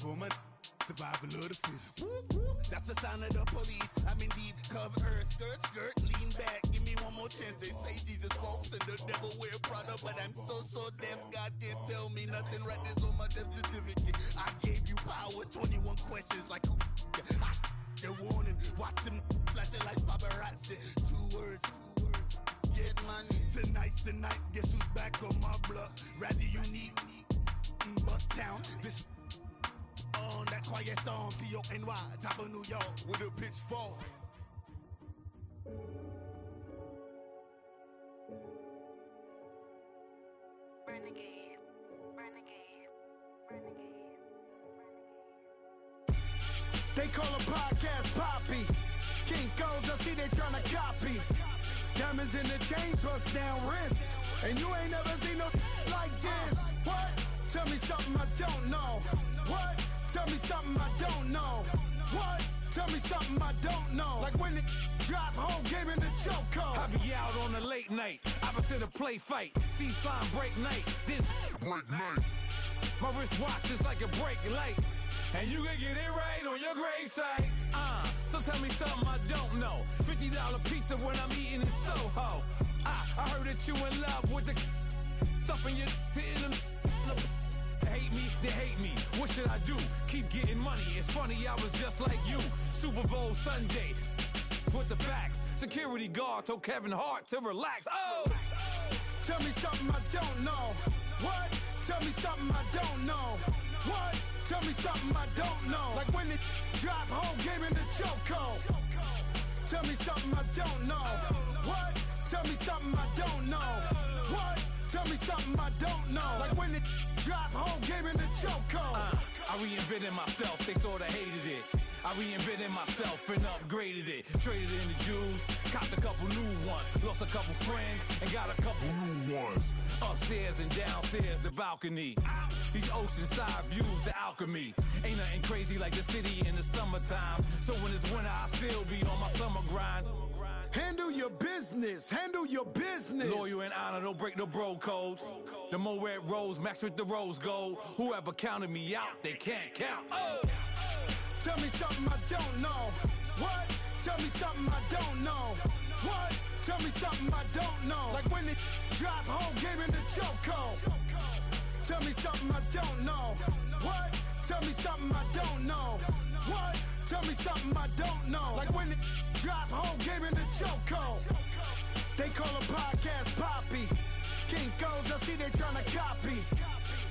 For my survival of the fittest. That's the sound of the police. I'm in deep cover earth. Skirt, lean back. Give me one more chance. They say Jesus walks and the devil wear Prada, but I'm so deaf. God can't tell me nothing. Right there's on my death certificate. I gave you power. 21 questions like who the warning. Watch them flashing like paparazzi. Two words. Get money. Tonight's the night. Guess who's back on my block? Rather unique. Bucktown. This on that quiet storm. T-O-N-Y. Top of New York with a pitchfork. Renegade. They call a podcast Poppy. King goes, I see they tryna copy. Diamonds in the chains, bust down wrists. And you ain't never seen no like this. What? Tell me something I don't know. What? Tell me something I don't know. What? Tell me something I don't know. Like when it drop home, game in the chokehold. I be out on a late night, opposite a play fight. See sign break night, this break night. My wristwatch is like a break light. And you can get it right on your gravesite. So tell me something I don't know. $50 pizza when I'm eating in Soho. I heard that you in love with the stuff in your in them. Hate me, they hate me. What should I do? Keep getting money. It's funny, I was just like you. Super Bowl Sunday. With the facts. Security guard told Kevin Hart to relax. Oh! Tell me something I don't know. What? Tell me something I don't know. What? Tell me something I don't know. Like when it drop home, game in the chokehold. Tell me something I don't know. What? Tell me something I don't know. What? Tell me something I don't know. Like when it drop home, game in the chokehold. I reinvented myself, they sorta hated it. I reinvented myself and upgraded it. Traded in the Jews, copped a couple new ones. Lost a couple friends and got a couple new ones. Upstairs and downstairs, the balcony. These oceanside views, the alchemy. Ain't nothing crazy like the city in the summertime. So when it's winter, I still be on my summer grind. Handle your business, handle your business. Loyal and honor, don't break no bro codes. The more red rose, max with the rose gold. Whoever counted me out, they can't count. Oh! Tell me something I don't know. What? Tell me something I don't know. What? Tell me something I don't know. Like when it drop home, game in the chokehold. Tell me something I don't know. What? Tell me something I don't know. What? Tell me something I don't know. Like when it drop home, game in the chokehold. They call a podcast Poppy. King goes, I see they tryna copy.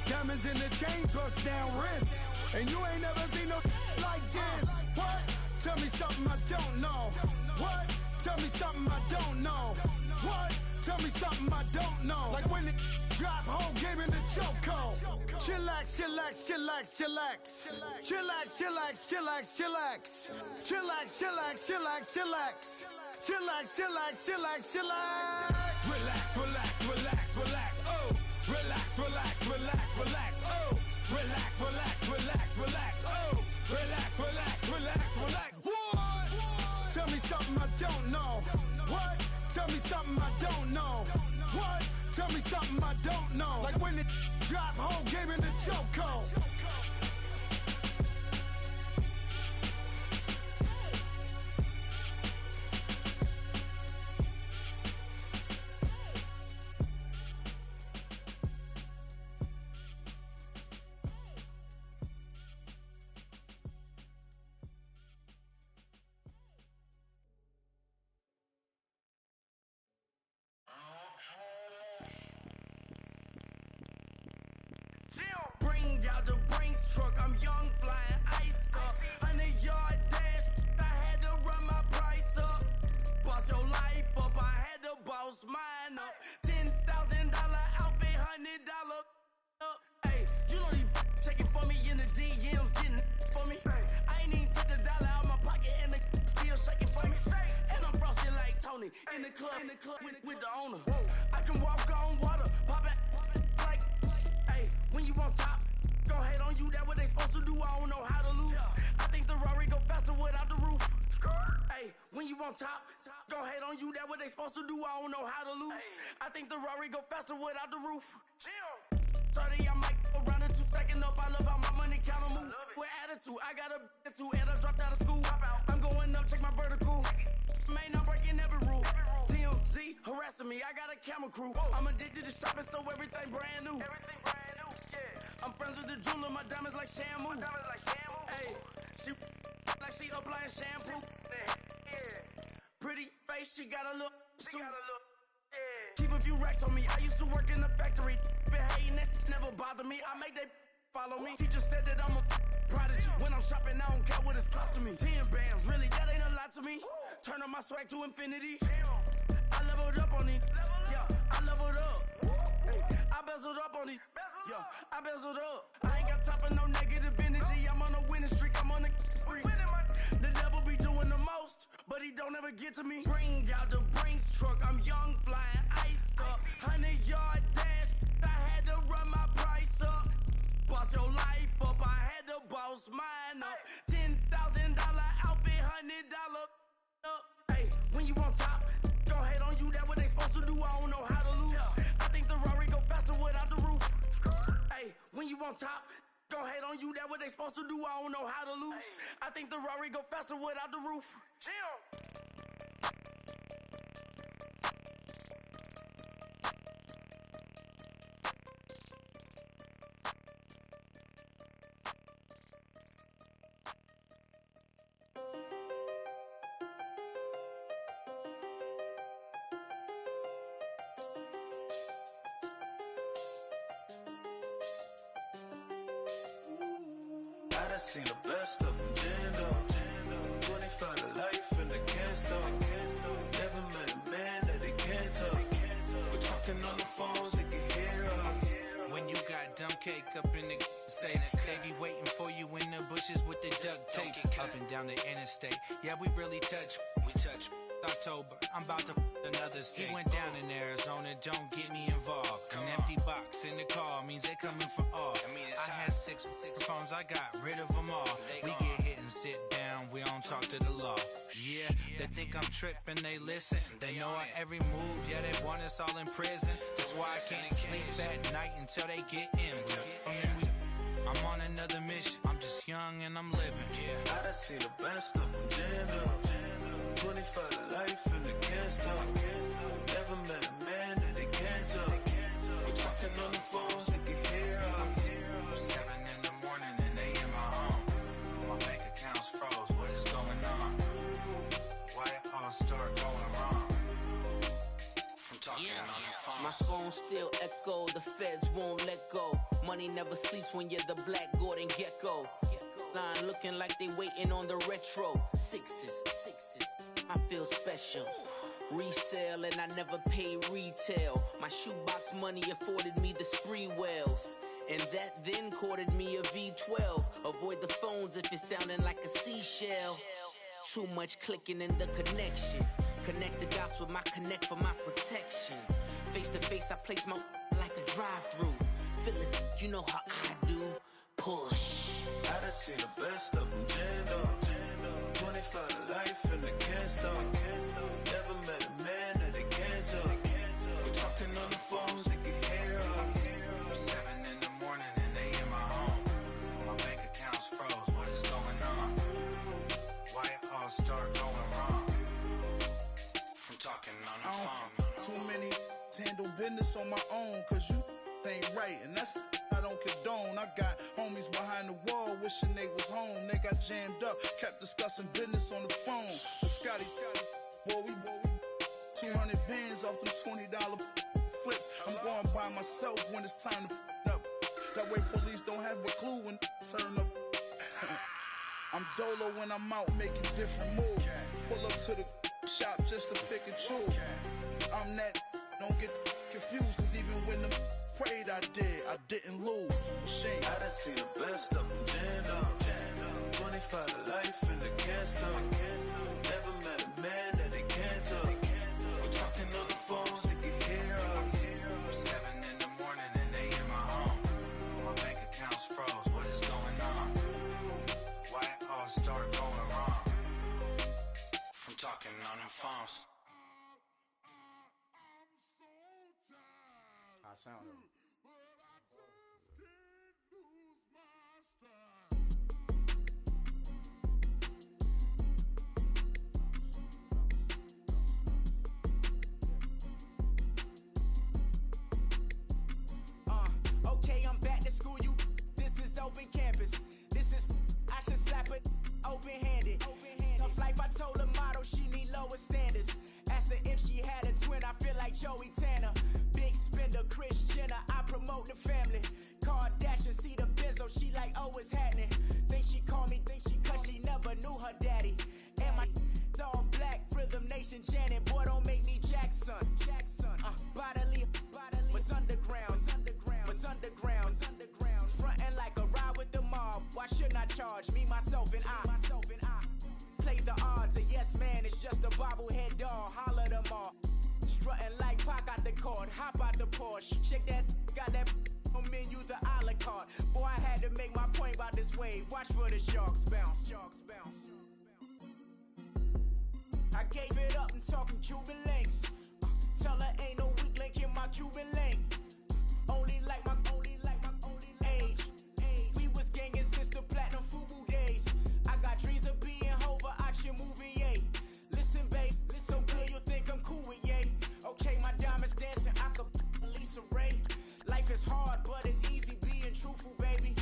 Diamonds in the chains, bust down wrists. And you ain't never seen no like this. What? Tell me something I don't know. What? Tell me something I don't know. What? Tell me something I don't know. Like when it drop home, game in the chokehold. Chillax, chillax, chillax, chillax. Chillax, chillax, chillax, chillax. Chillax, chillax, chillax, chillax. Chillax, chillax, chillax, chillax. Relax, relax, relax, relax. Oh! Relax, relax, relax, relax. Oh! Relax, relax, relax, relax. Oh! Relax, relax, relax, relax. What? Tell me something I don't know. What? Tell me something I don't know. What? Tell me something I don't know. Like when it drop home, game in the chokehold. Bring out the Brinks truck, I'm young, flying ice up. 100-yard dash, I had to run my price up. Boss your life up, I had to boss mine up. $10,000 outfit, $100 up. Hey, you know these checking for me in the DMs, getting for me. I ain't even took the dollar out my pocket and the still shaking for me. And I'm frosted like Tony in the club with the owner. I can walk on water, pop it like. When you on top, gon' hate on you, that what they supposed to do, I don't know how to lose. I think the Rari go faster without the roof. Hey, when you on top, gon' hate on you, that what they supposed to do, I don't know how to lose. I think the Rari go faster without the roof. 30, I might go round and two stacking up, I love how my money count on move. With attitude. I got a attitude and I dropped out of school. I'm going up, check my vertical. Man, I'm breaking every rule. TMZ harassing me, I got a camera crew. I'm addicted to shopping, so everything brand new. Yeah. I'm friends with the jeweler, my diamonds like shampoo. Hey, she like she applying shampoo. Yeah. Pretty face, she got a look. Keep a few racks on me. I used to work in the factory. Been hating it, never bother me. I make they follow me. Teacher said that I'm a prodigy. When I'm shopping, I don't care what it's costing me. 10 bands, really, that ain't a lot to me. Turn up my swag to infinity. I leveled up on these. Yeah, I leveled up. I bezeled up on these. Yeah, I bezeled up. I ain't got time for no negative energy. I'm on a winning streak. I'm on a spree. The devil be doing the most, but he don't ever get to me. Bring out the Brinks truck. I'm young, flying, iced up. 100-yard dash. I had to run my price up. Boss your life up. I had to boss mine up. $10,000 outfit, $100 up. Hey, when you on top, gon' hate on you. That what they supposed to do. I don't know how to lose. I think the Rari go faster without the roof. Hey, when you on top, gon' hate on you. That what they supposed to do. I don't know how to lose. I think the Rari go faster without the roof. Chill. I done seen the best of them jammed up. 25 to life and they can't stop. Never met a man that they can't talk. We're talking on the phones, they can hear us. When you got dumb cake up in the say, they be waiting for you in the bushes with the duct tape. Up and down the interstate, yeah, we really touch. We touch. October, I'm about to another state. He went down in Arizona, don't get me involved. An empty box in the car means they coming for all. I had six phones, I got rid of them all. We get hit and sit down, we don't talk to the law. Yeah, they think I'm tripping, they listen. They know our every move, yeah, they want us all in prison. That's why I can't sleep at night until they get in. I'm on another mission, I'm just young and I'm living. I done seen the best of them jammed up. 25 to life and they can't stop. Never met a man that they can't talk. We're talking on the phones, they can hear us. 7 in the morning and they in my home. My bank account's froze, what is going on? Why it all start going wrong? From talking on the phone. My phone still echo, the feds won't let go. Money never sleeps when you're the Black Gordon Gecko. Line looking like they waiting on the retro. Sixes, I feel special. Resale and I never pay retail. My shoebox money afforded me the spree wells. And that then courted me a V12. Avoid the phones if it's sounding like a seashell. Too much clicking in the connection. Connect the dots with my connect for my protection. Face to face I place my like a drive-through. Feel it, you know how I do. Push. I done seen the best of them jammed up. 25 to life and they can't stop. Never met a man that they can't talk. We're talking on the phones, they can hear us. 7 in the morning and they in my home. My bank account's froze, what is going on? Why it all start going wrong? From talking on the phone. Too many to handle business on my own, cause you ain't right, and that's I don't condone. I got homies behind the wall wishing they was home. They got jammed up, kept discussing business on the phone. But Scotty, boy, we 200 bands off them $20 flips. I'm going by myself when it's time to up. That way police don't have a clue when turn up. I'm dolo when I'm out making different moves. Pull up to the shop just to pick and choose. I'm that, don't get confused, cause even when them prayed I didn't lose. Machine. I done seen the best of them jammed up. 25 to life and they can't stop. Never met a man that they can't talk. We're talking on the phones, they can hear us. 7 in the morning and they in my home. My bank account's froze, what is going on? Why it all start going wrong? From talking on the phones. I sound it. open campus. This is, I should slap it open-handed. Of life, I told her motto, she need lower standards. Asked her if she had a twin, I feel like Joey Tanner. Big spender, Kris Jenner, I promote the family. Kardashian, see the benzo, she like, oh, it's happening. Think she called me, cause she never knew her daddy. And my all black, Rhythm Nation Janet, boy, don't make me Jackson. Bodily, was underground, was underground. Frontin' like a ride with the mob. Why shouldn't I charge me, myself, and I? Play the odds, a yes man, it's just a bobblehead doll. Holler them all. Strutting like Pac out the court, hop out the Porsche. Shake that, got that on menu, the a la carte. Boy, I had to make my point about this wave. Watch for the sharks bounce. I gave it up, I'm talking Cuban links. Tell her ain't no weak link in my Cuban link. Only like my age. We was gangin' since the platinum FUBU days. I got dreams of being Hova, action movie, yay. Listen, babe, listen good, you think I'm cool with yay. Okay, my diamonds dancing, I could Lisa Ray. Life is hard, but it's easy being truthful, baby.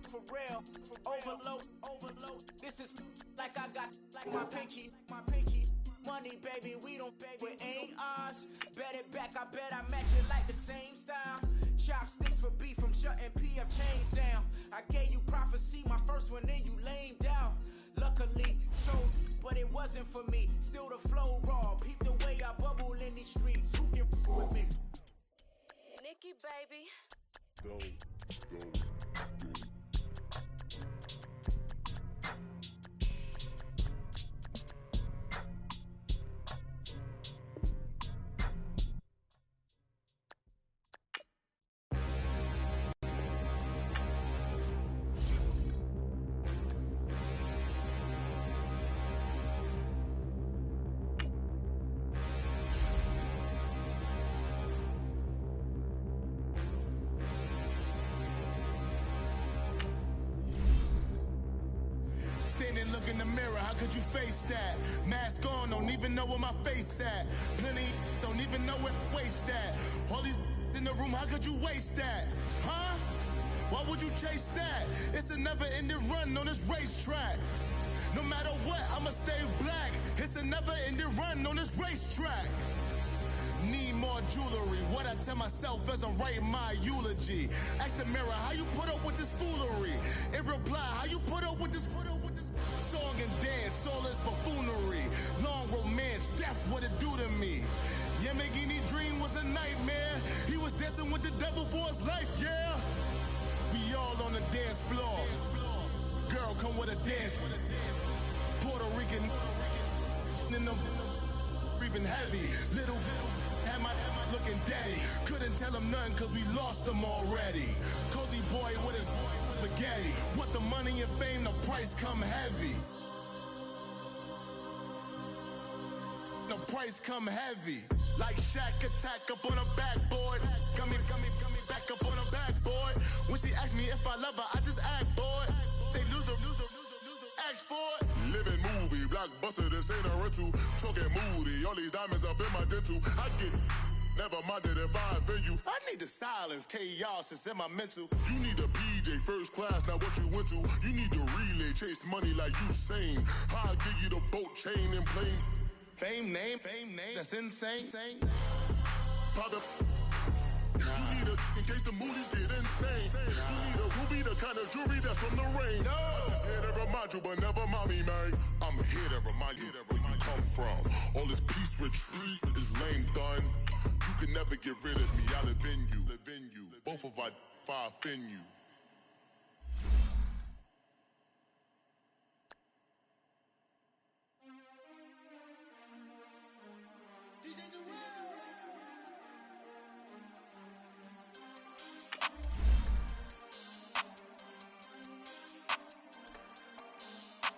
For real, overload. This is like I got like my pinky. Money, baby, we don't pay, but ain't ours. Bet it back, I bet I match it like the same style. Chopsticks for beef, from shutting PF chains down. I gave you prophecy, my first one, then you lamed out. Luckily, so, but it wasn't for me. Still the flow raw, peep the way I bubble in these streets. Who can with me? Nikki, baby. Go. Standing, look in the mirror, how could you face that? Mask on, don't even know where my face at. Plenty, don't even know where waste at. All these in the room, how could you waste that? Huh? Why would you chase that? It's a never-ending run on this racetrack. No matter what, I'ma stay black. It's a never-ending run on this racetrack. Need more jewelry, what I tell myself as I'm writing my eulogy. Ask the mirror, how you put up with this foolery? It reply, how you put up with this song and dance, all this buffoonery. Long romance, death, what it do to me? Yamagini dream was a nightmare. He was dancing with the devil for his life, yeah. We all on the dance floor. Girl, come with a dance. Puerto Rican in the breathing heavy. Little had my looking daddy. Couldn't tell him nothing cause we lost him already. Cozy boy with his spaghetti. With the money and fame, the price come heavy. The price come heavy. Like Shaq attack up on a backboard. Got me back up on a backboard. When she asked me if I love her, I just act bored. Say loser, ask for it. Living movie, blockbuster, this ain't a rental. Talking moody, all these diamonds up in my dental. I get never minded if I offend you. I need the silence, chaos is in my mental. You need a PJ, first class, not what you went to. You need the relay, chase money like you sane. I'll give you the boat, chain, and plane. Fame name, that's insane. Pop you need a in case the movies get insane. You need a ruby, the kind of jewelry that's from the rain. No. I'm just here to remind you, but never mommy, man. I'm here to remind you where you come from. All this peace retreat is lame done. You can never get rid of me, I'll live in you. Both of our fire offend you.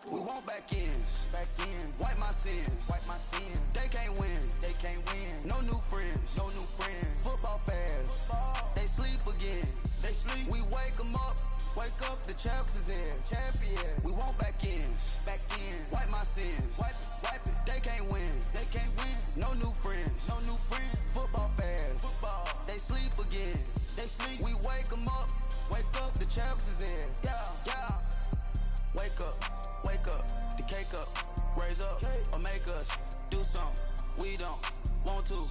We want back ends, wipe my sins, They can't win, no new friends, Football fans, they sleep again, We wake them up, the champs is in, champion. We want back ends, wipe my sins, wipe it. They can't win, no new friends, Football fans, they sleep again, We wake them up, Wake up, the champs is in. Yeah, yeah. Wake up, the cake up. Raise up, or make us do something we don't want to.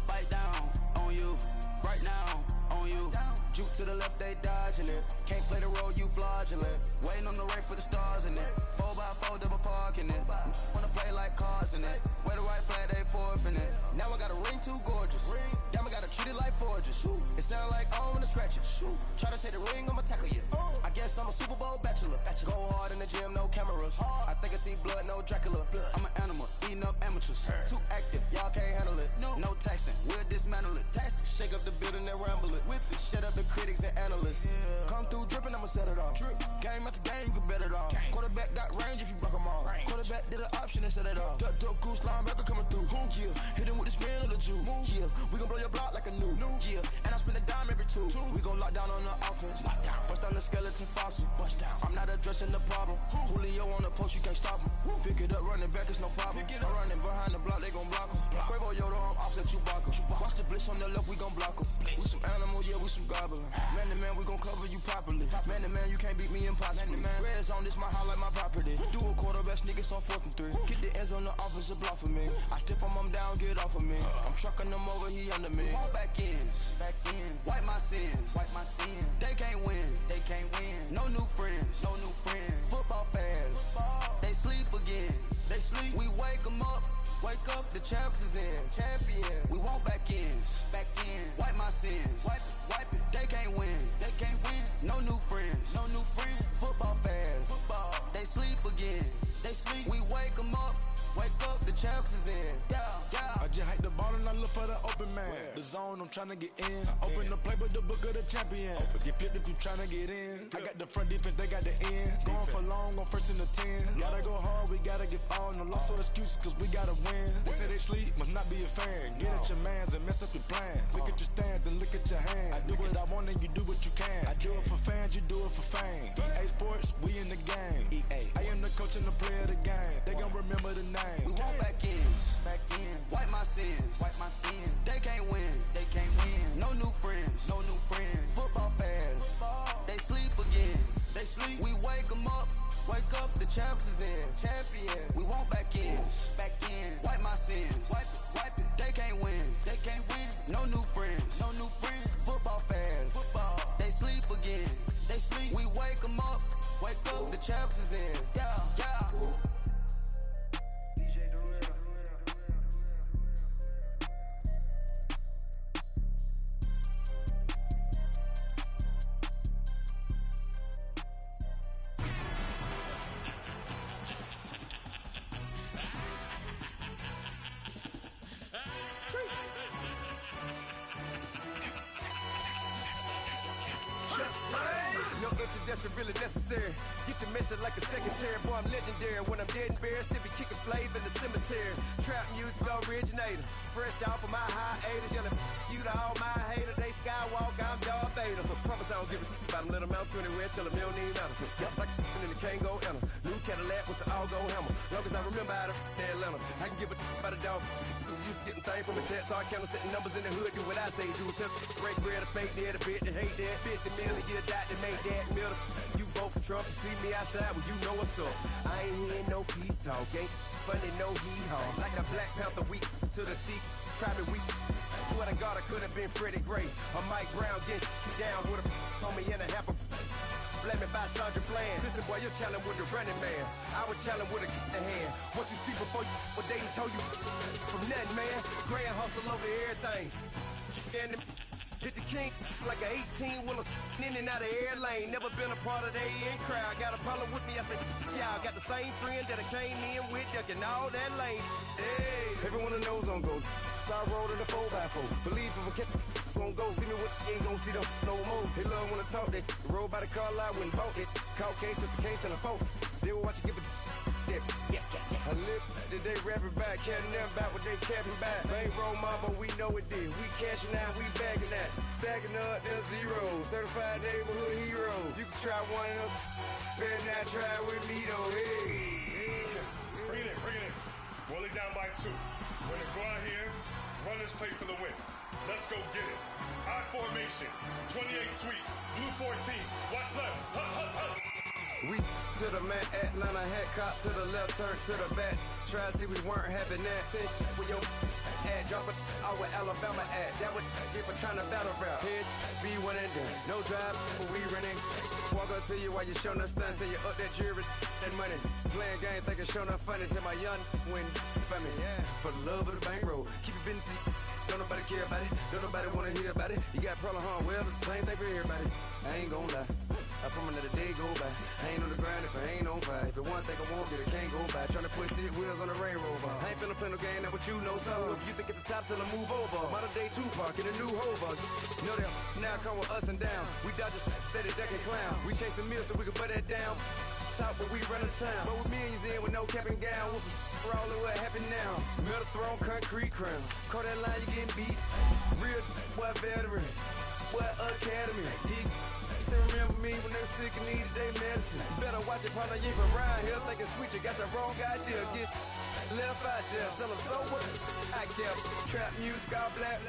Bite down on you, right now on you. Juke to the left, they dodging it. Can't play the role, you fraudulent. Waiting on the race for the stars in it. 4x4 double parking it. Wanna play like cars in it. Wear the right flag, they forfeiting it. Now I got a ring too gorgeous. Damn, I gotta treat it like forges. It sound like I wanna scratch it. Try to take the ring, I'ma tackle you. I guess I'm a Super Bowl bachelor. Go hard in the gym, no cameras. I think I see blood, no Dracula. I'm an animal, eating up amateurs. Too active, y'all can't handle it. No taxing, we'll dismantle it. Shake up the building and ramble it. Shut up the critics and analysts. Come through dripping, I'ma set it off. Game after game, you can bet it off. Quarterback got range if you block them all. Quarterback did an option and set it off. Duck goose linebacker coming through. Yeah, hit him with his man on the Jew. Yeah, we gon' blow your block like a new. Yeah, and I spend a dime every two. We gon' lock down on the offense. Bust down the skeleton fossil. I'm not addressing the problem. Julio on the post, you can't stop him. Pick it up, running back, it's no problem. I'm running behind the block, they gon' block him. Quavo Yoda, I'm offset Chewbacca. Watch the blitz on the left, we gon' block him. We some animal, yeah, we some goblin. Man to man, we gon' cover you properly. Man to man, you can't beat me impossibly. Red zone, this my highlight, my property. Do a quarterback, niggas on 4th and 3. Get the ends on the offensive block for me. I stiff him down, get off of me. I'm trucking them over, he under me. All back ends, wipe my sins, They can't win, No new friends, Football fans, they sleep again. We wake them up. Wake up, the champs is in. Champion. We want back ends. Wipe my sins. Wipe it. They can't win. No new friends. Football fans. They sleep again. We wake them up. Wake up, the champs is in. Yeah. I just hike the ball and I look for the open man. The zone, I'm tryna get in. Open the play with the book of the champion. Get flipped if you tryna get in. I got the front defense, they got the end. Going for long on 1st and the 10. Gotta go hard, we gotta get all. No loss or excuses, cause we gotta win. They say they sleep, must not be a fan. Get at your mans and mess up your plans. Look at your stands and look at your hands. I do what I want and you do what you can. I do it for fans, you do it for fame. EA Sports, we in the game. I am the coach and the player of the game. They gon' remember the name. We want back ends. Wipe my sins. They can't win. No new friends. Football fans. They sleep again. We wake them up. Wake up, the champs is in. Champion. We want back ends. Wipe my sins. Wipe it. They can't win. No new friends. Football fans. They sleep again. We wake them up. Wake up, the champs is in. Yeah. No introduction really necessary. Get the message like a secretary. Boy, I'm legendary. When I'm dead and buried, still be kicking flavor in the cemetery. Trap music originator. Fresh off of my hiatus. Yelling you to all my haters. They skywalk, I'm Darth Vader. But promise I don't give a about them. Let them out 20 red. Tell them you don't need nothing. Yup, like and the can't go enter. New Cadillac with an all-go hammer. Long as I remember how to Atlanta. I can give a about a dog. Cause I'm used to getting things from a text. So I count setting numbers in the hood. Do what I say do. Tell break bread, a fake dead, a bit to hate that. 50 million, you die to make that middle. You vote for Trump, you see me outside, well you know what's up. I ain't hearing no peace talk, ain't funny no hee-haw. Like the Black Panther weak to the teeth, try me weak. Swear to God I could have been Freddie Gray or Mike Brown getting down with a homie and a half a blame me by Sandra Bland. Listen boy, you're challenging with the running man. I was challenging with a hand. What you see before you, what they told you from nothing, man. Grand hustle over everything. And hit the king like an 18-wheeler in and out of air lane. Never been a part of the in crowd. Got a problem with me, I said, y'all got the same friend that I came in with, ducking all that lane. Hey, everyone knows on go. I rolled in a 4x4. Believe if a kid gon' go see me with ain't gon' see them no more. They love when I talk that. Roll by the car lot when bought it. Call case if the case in a phone. They will watch you give a that. I live today rapping back, caring them back what they capping back. They ain't roll mama, we know it did. We cashing out, we bagging that. Stacking up, there's zero. Certified neighborhood hero. You can try one of those, better not try with me though. Hey. Bring it in. Roll it down by 2. We're gonna go out here, run this play for the win. Let's go get it. I formation, 28 sweeps, blue 14, watch left, hut, hut, hut. We to the man, Atlanta head cop to the left, turn to the back. Try to see we weren't having that. Sit with your ad, drop it out with Alabama ad. That would get for trying to battle rap. Head, be one and done. No drive, but we running. Walk up to you while you showing us stunts. Till you up that jury and money. Playing game, thinking showing up funny. Till my young win for me. Yeah. For the love of the bankroll. Keep it busy. Don't nobody care about it. Don't nobody wanna hear about it. You got problem, huh? Well, it's the same thing for everybody. I ain't gon' lie. I promise that a day go by. I ain't on the ground if I ain't on fire. If it one thing I won't get, it can't go by. Trying to put seat wheels on the Range Rover. I ain't finna play no game, that what you know. So if you think at the top till I move over. Modern day Tupac in a new Hova. Know that now come with us and down. We dodge it, steady ducking clown. We chasing meals so we can put that down. Top but we run the town. But with millions in with no cap and gown. We're all in what happened now. Metal throne, concrete crown. Call that line, you getting beat. Real what veteran. What academy. He still remember me when they were sick and needed their medicine. Better watch it, partner, you ain't around here thinking sweet, you got the wrong idea. Get left out there, tell them so what? I kept trap music all black.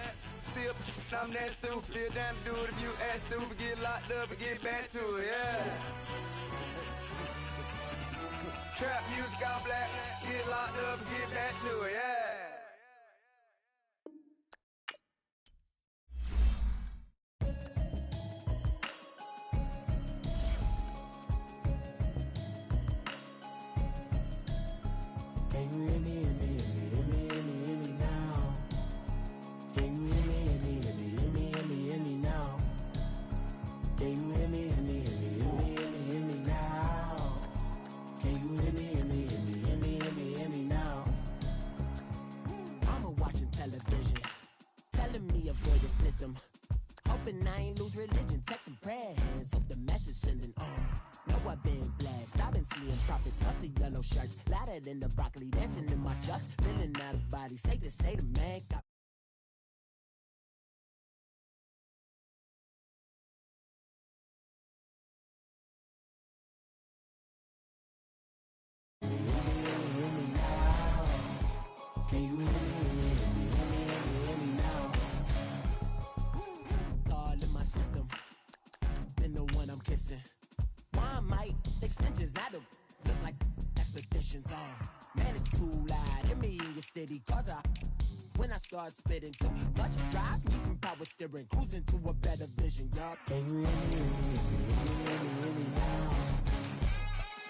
Still, I'm that stupid. Still down to do it if you ask stupid. Get locked up and get back to it, yeah. Trap music all black. Get locked up and get back to it, yeah. Can you hear me, hear me, hear me, hear me, hear me now? Can you hear me, hear me, hear me, hear me, hear me, hear me now? Can you hear me, hear me, hear me, hear me, hear me, hear me now? Can you hear me, hear me, hear me, hear me, hear me, hear me now? Mama watching television, telling me avoid the system. Hoping I ain't lose religion, texting prayer hands, hope the message sending on. Know I've been blessed, I've been seeing prophets, mostly yellow shirts, louder than the broccoli, dancing in my chucks, feeling out of body, say the man got. Can you hear me, hear me, hear me, hear me, hear me, hear me now? All in my system, been the one I'm kissing. Why might extensions that'll look like expeditions on? Man, it's too loud. Hear me in your city, cause when I start spitting too much drive, need some power steering, cruising to a better vision, y'all. Can you hear me, hear me, hear me, hear me, hear me now?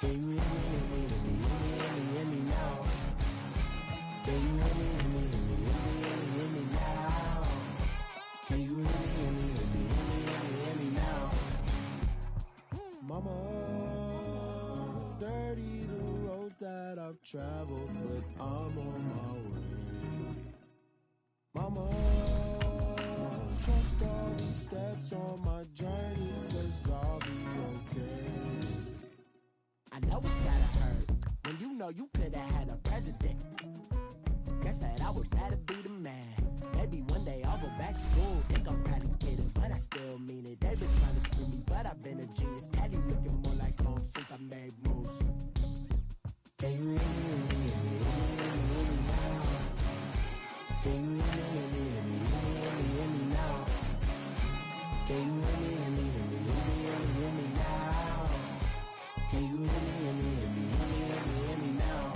Can you hear me, hear me, hear me, hear me, hear me, hear me now? Can you hear me, hear me, hear me, hear me, hear me, hear me now? Can you hear me, hear me, hear me, hear me, hear me, hear me now? Mama, dirty the roads that I've traveled, but I'm on my way. Mama, trust all these steps on my journey, 'cause I'll be okay. I know it's gotta hurt when you know you could've had a president. Guess that I would rather be the man. Maybe one day I'll go back to school. Think I'm probably kidding, but I still mean it. They've been trying to screw me, but I've been a genius. Patty looking more like home since I made moves. Can you hear me, hear me, hear me, hear me, hear me now? Can you hear me, hear me, hear me, hear me, hear me, hear me now? Can you hear me, hear me, hear me, hear me, hear me, hear me now? Can you hear me, hear me, hear me, hear me, hear me, hear me now?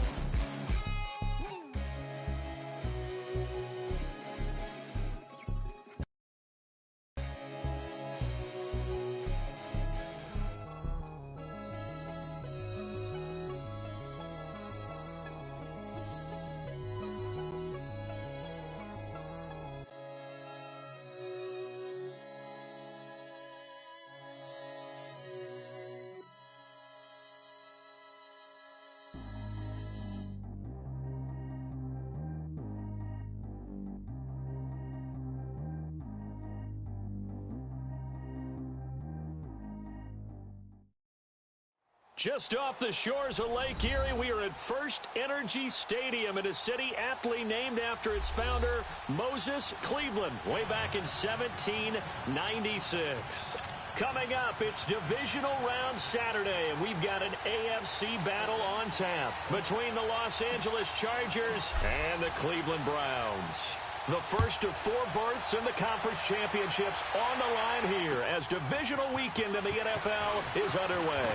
Just off the shores of Lake Erie, we are at First Energy Stadium in a city aptly named after its founder, Moses Cleveland, way back in 1796. Coming up, it's divisional round Saturday, and we've got an AFC battle on tap between the Los Angeles Chargers and the Cleveland Browns. The first of 4 berths in the conference championships on the line here as divisional weekend in the NFL is underway.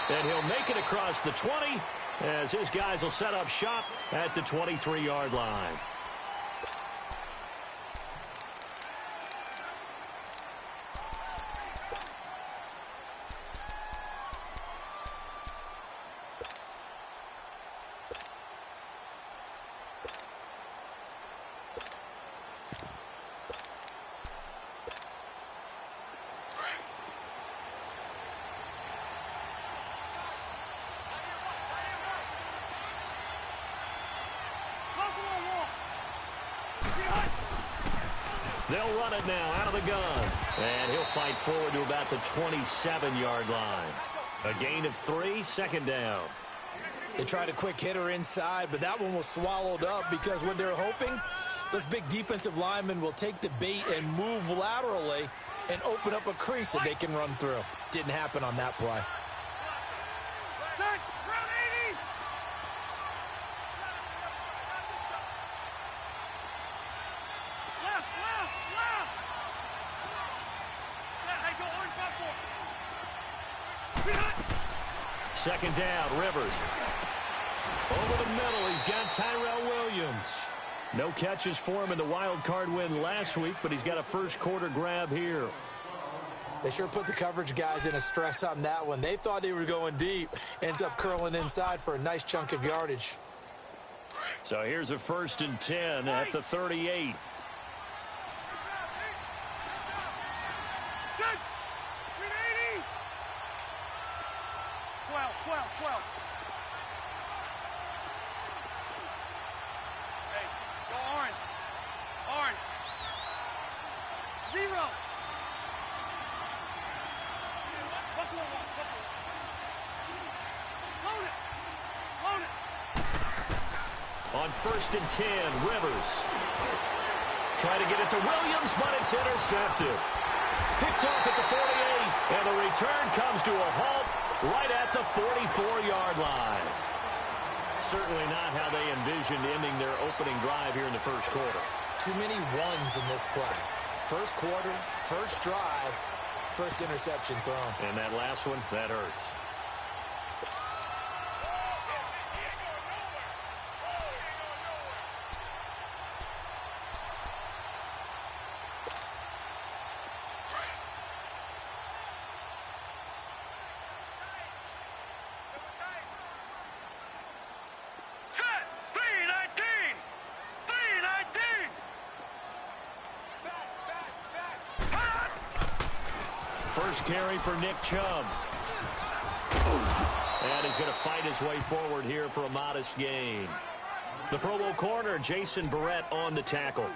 And he'll make it across the 20 as his guys will set up shop at the 23-yard line. They'll run it now out of the gun. And he'll fight forward to about the 27-yard line. A gain of 3, second down. They tried a quick hitter inside, but that one was swallowed up because what they're hoping, those big defensive linemen will take the bait and move laterally and open up a crease that they can run through. Didn't happen on that play. Second down, Rivers. Over the middle, he's got Tyrell Williams. No catches for him in the wild card win last week, but he's got a first quarter grab here. They sure put the coverage guys in a stress on that one. They thought they were going deep. Ends up curling inside for a nice chunk of yardage. So here's a 1st and 10 at the 38. On 1st and 10, Rivers. Trying to get it to Williams, but it's intercepted. Picked off at the 48, and the return comes to a halt right at the 44-yard line. Certainly not how they envisioned ending their opening drive here in the first quarter. Too many ones in this play. First quarter, first drive, first interception thrown. And that last one, that hurts. First carry for Nick Chubb. And he's going to fight his way forward here for a modest gain. The Pro Bowl corner, Jason Verrett, on the tackle.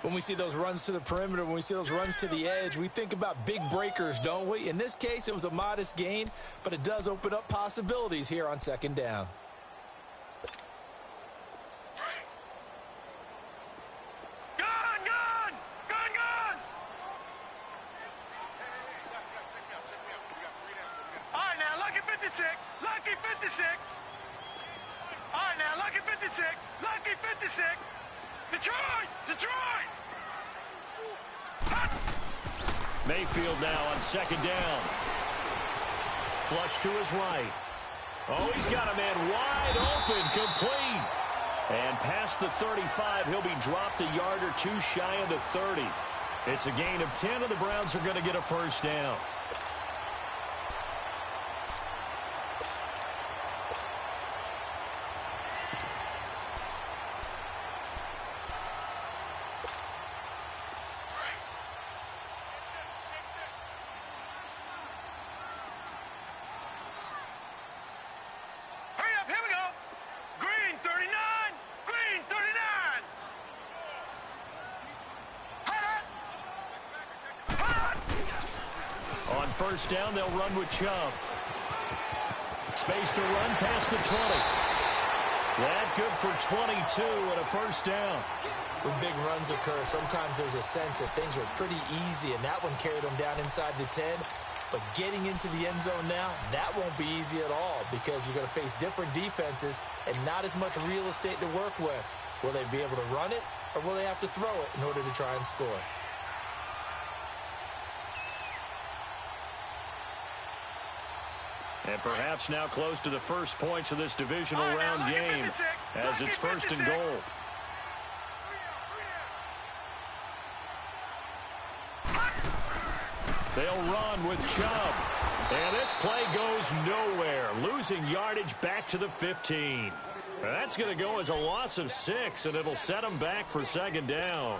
When we see those runs to the perimeter, when we see those runs to the edge, we think about big breakers, don't we? In this case, it was a modest gain, but it does open up possibilities here on second down. Mayfield now on second down. Flush to his right. Oh, he's got a man wide open, complete. And past the 35, he'll be dropped a yard or two shy of the 30. It's a gain of 10, and the Browns are going to get a first down. First down, they'll run with Chubb. Space to run past the 20. That good for 22 and a first down. When big runs occur, sometimes there's a sense that things were pretty easy, and that one carried them down inside the 10. But getting into the end zone now, that won't be easy at all because you're going to face different defenses and not as much real estate to work with. Will they be able to run it, or will they have to throw it in order to try and score? And perhaps now close to the first points of this divisional round game as it's first and goal. They'll run with Chubb. And this play goes nowhere, losing yardage back to the 15. That's going to go as a loss of 6, and it'll set them back for second down.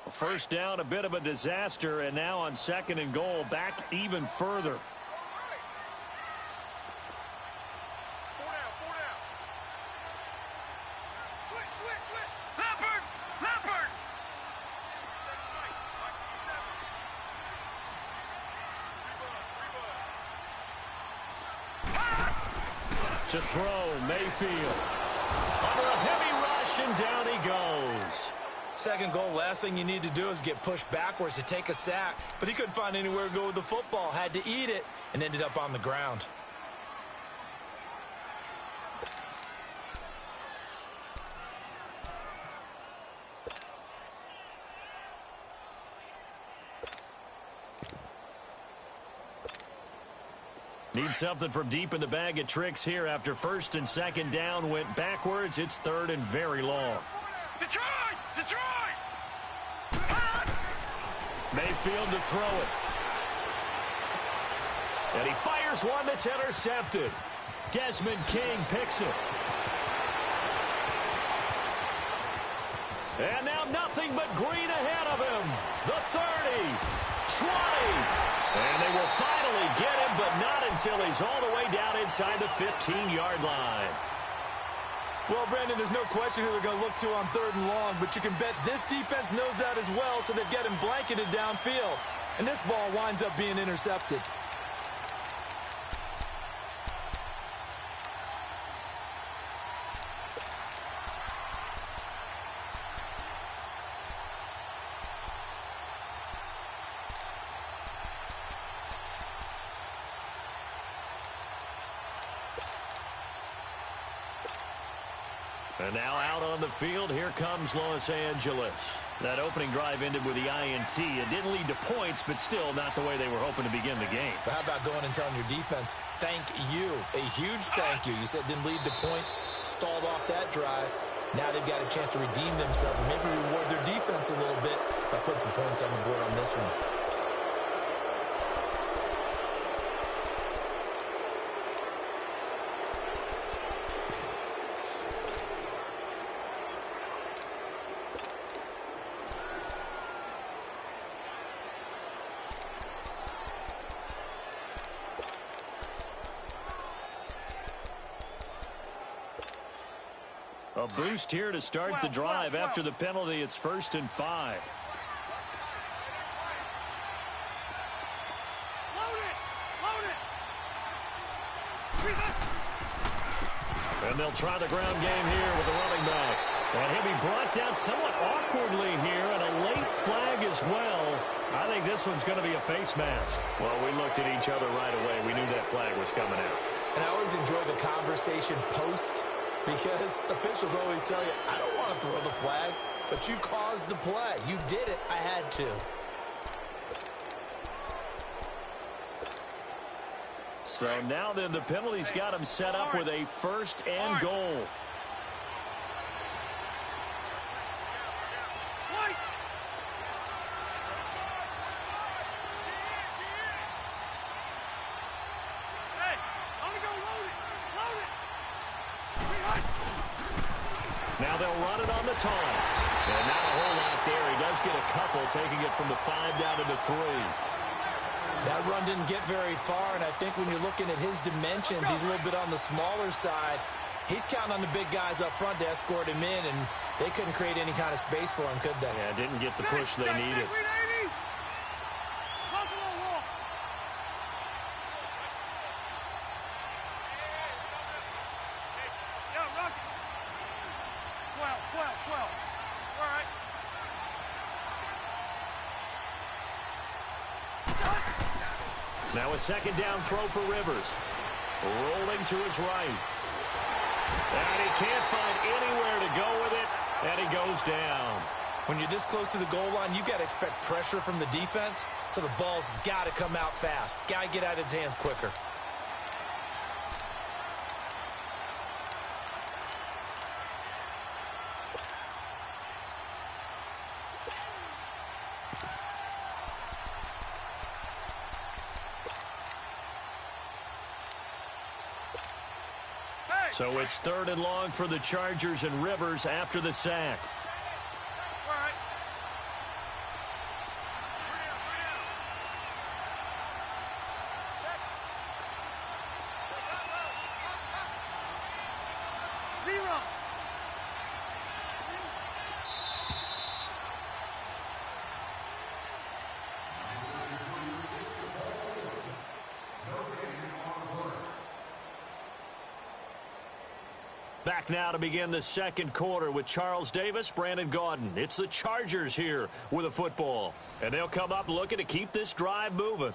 First down, a bit of a disaster, and now on second and goal, back even further. To throw, Mayfield. Under a heavy rush, and down he goes. Second goal, last thing you need to do is get pushed backwards to take a sack. But he couldn't find anywhere to go with the football, had to eat it, and ended up on the ground. Need something from deep in the bag of tricks here after first and second down went backwards. It's third and very long. Detroit! Detroit! Mayfield to throw it. And he fires one that's intercepted. Desmond King picks it. And now nothing but green ahead of him. The 30, 20. And they will finally get him, but not until he's all the way down inside the 15-yard line. Well, Brandon, there's no question who they're going to look to on third and long, but you can bet this defense knows that as well, so they've got him blanketed downfield. And this ball winds up being intercepted. And now out on the field, here comes Los Angeles. That opening drive ended with the INT. It didn't lead to points, but still not the way they were hoping to begin the game. But how about going and telling your defense, thank you, a huge thank you. You said it didn't lead to points, stalled off that drive. Now they've got a chance to redeem themselves and maybe reward their defense a little bit by putting some points on the board on this one. A boost here to start the drive. After the penalty, it's 1st and 5. And they'll try the ground game here with the running back. And he'll be brought down somewhat awkwardly here, and a late flag as well. I think this one's going to be a face mask. Well, we looked at each other right away. We knew that flag was coming out. And I always enjoy the conversation post, because officials always tell you, I don't want to throw the flag, but you caused the play. You did it. I had to. So now then, the penalty's got him set up with a 1st and goal. Now they'll run it on the toss. And not a whole lot there. He does get a couple, taking it from the 5 down to the 3. That run didn't get very far, and I think when you're looking at his dimensions, he's a little bit on the smaller side. He's counting on the big guys up front to escort him in, and they couldn't create any kind of space for him, could they? Yeah, didn't get the push they needed. Now a second down throw for Rivers. Rolling to his right. And he can't find anywhere to go with it, and he goes down. When you're this close to the goal line, you got to expect pressure from the defense, so the ball's got to come out fast. Got to get out of his hands quicker. So it's 3rd and long for the Chargers and Rivers after the sack. Back now to begin the second quarter with Charles Davis, Brandon Gaudin. It's the Chargers here with a football. And they'll come up looking to keep this drive moving.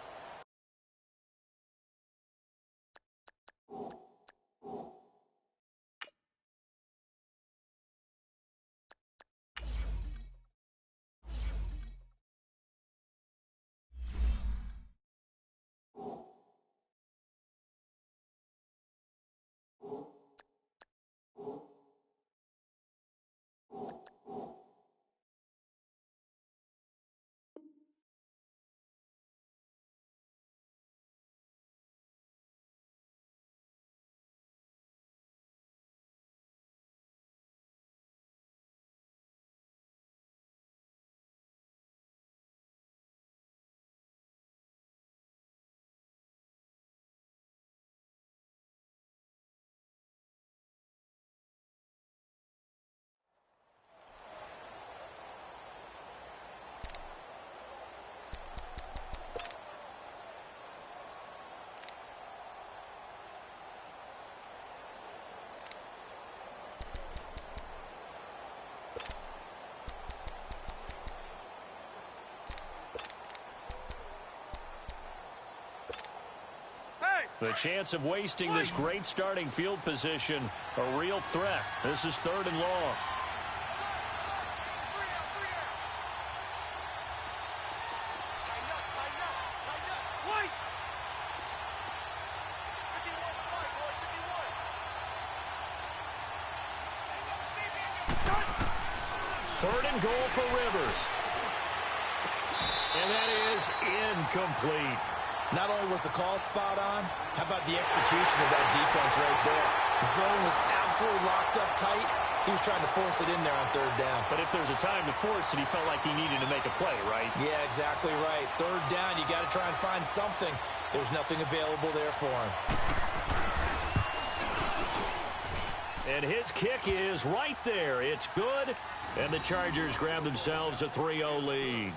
The chance of wasting this great starting field position, a real threat. This is 3rd and long. Third and goal for Rivers. And that is incomplete. Not only was the call spot on, how about the execution of that defense right there? The zone was absolutely locked up tight. He was trying to force it in there on 3rd down. But if there's a time to force it, he felt like he needed to make a play, right? Yeah, exactly right. 3rd down, you got to try and find something. There's nothing available there for him. And his kick is right there. It's good. And the Chargers grab themselves a 3-0 lead.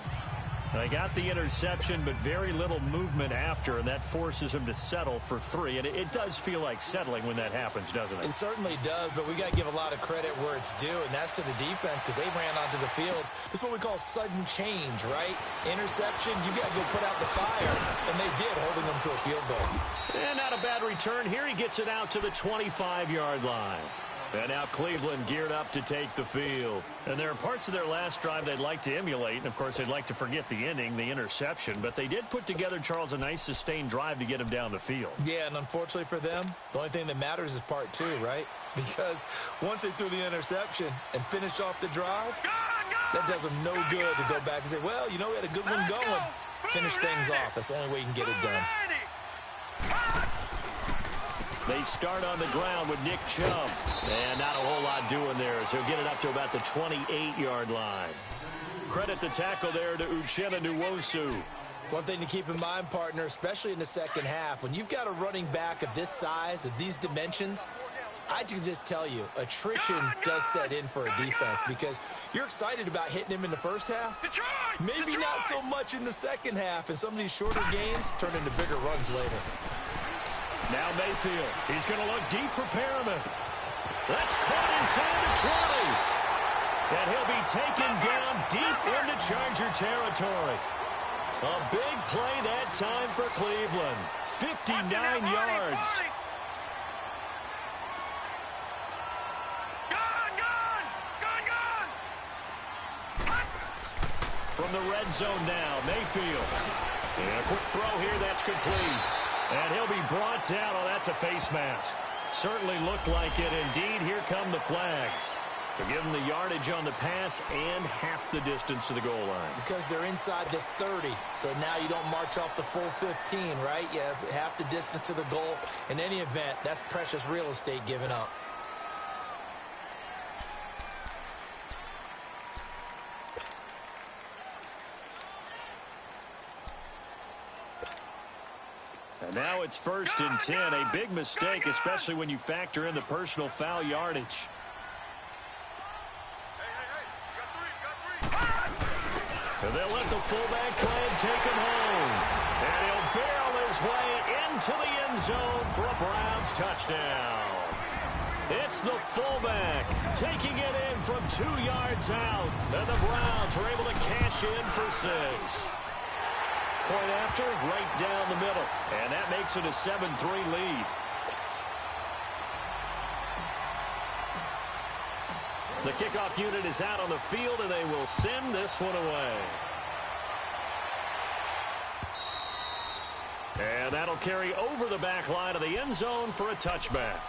They got the interception, but very little movement after, and that forces them to settle for 3. And it does feel like settling when that happens, doesn't it? It certainly does, but we got to give a lot of credit where it's due, and that's to the defense because they ran onto the field. This is what we call sudden change, right? Interception, you got to go put out the fire, and they did, holding them to a field goal. And not a bad return here. He gets it out to the 25-yard line. And now Cleveland geared up to take the field. And there are parts of their last drive they'd like to emulate. And, of course, they'd like to forget the ending, the interception. But they did put together, Charles, a nice sustained drive to get him down the field. Yeah, and unfortunately for them, the only thing that matters is part 2, right? Because once they threw the interception and finished off the drive, that does them no good to go back and say, well, you know, we had a good one going. Finish things off. That's the only way you can get it done. They start on the ground with Nick Chubb. And not a whole lot doing there as he'll get it up to about the 28-yard line. Credit the tackle there to Uchenna Nwosu. One thing to keep in mind, partner, especially in the second half, when you've got a running back of this size, of these dimensions, I can just tell you, attrition does set in for a defense because you're excited about hitting him in the first half. Maybe not so much in the second half, and some of these shorter gains turn into bigger runs later. Now Mayfield. He's going to look deep for Perriman. That's caught inside the 20. And he'll be taken down deep into Charger territory. A big play that time for Cleveland. 59 yards. From the red zone now, Mayfield. And a quick throw here, that's complete. And he'll be brought down. Oh, that's a face mask. Certainly looked like it. Indeed, here come the flags. To give them the yardage on the pass and half the distance to the goal line. Because they're inside the 30, so now you don't march off the full 15, right? You have half the distance to the goal. In any event, that's precious real estate given up. And now it's 1st and 10. A big mistake, especially when you factor in the personal foul yardage. And they'll let the fullback try and take him home. And he'll barrel his way into the end zone for a Browns touchdown. It's the fullback taking it in from 2 yards out. And the Browns are able to cash in for 6. Point after, right down the middle. And that makes it a 7-3 lead. The kickoff unit is out on the field, and they will send this one away. And that'll carry over the back line of the end zone for a touchback.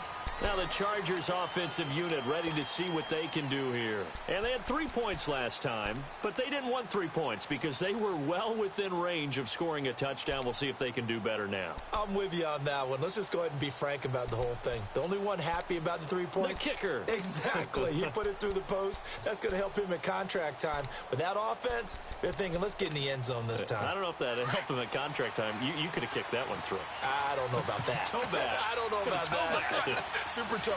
Now the Chargers offensive unit ready to see what they can do here. And they had 3 points last time, but they didn't want 3 points because they were well within range of scoring a touchdown. We'll see if they can do better now. I'm with you on that one. Let's just go ahead and be frank about the whole thing. The only one happy about the 3 points? The kicker. Exactly. He put it through the post. That's going to help him at contract time. But that offense, they're thinking, let's get in the end zone this time. I don't know if that helped him at contract time. You could have kicked that one through. I don't know about that. Toe bash. I don't know about that. Super toe.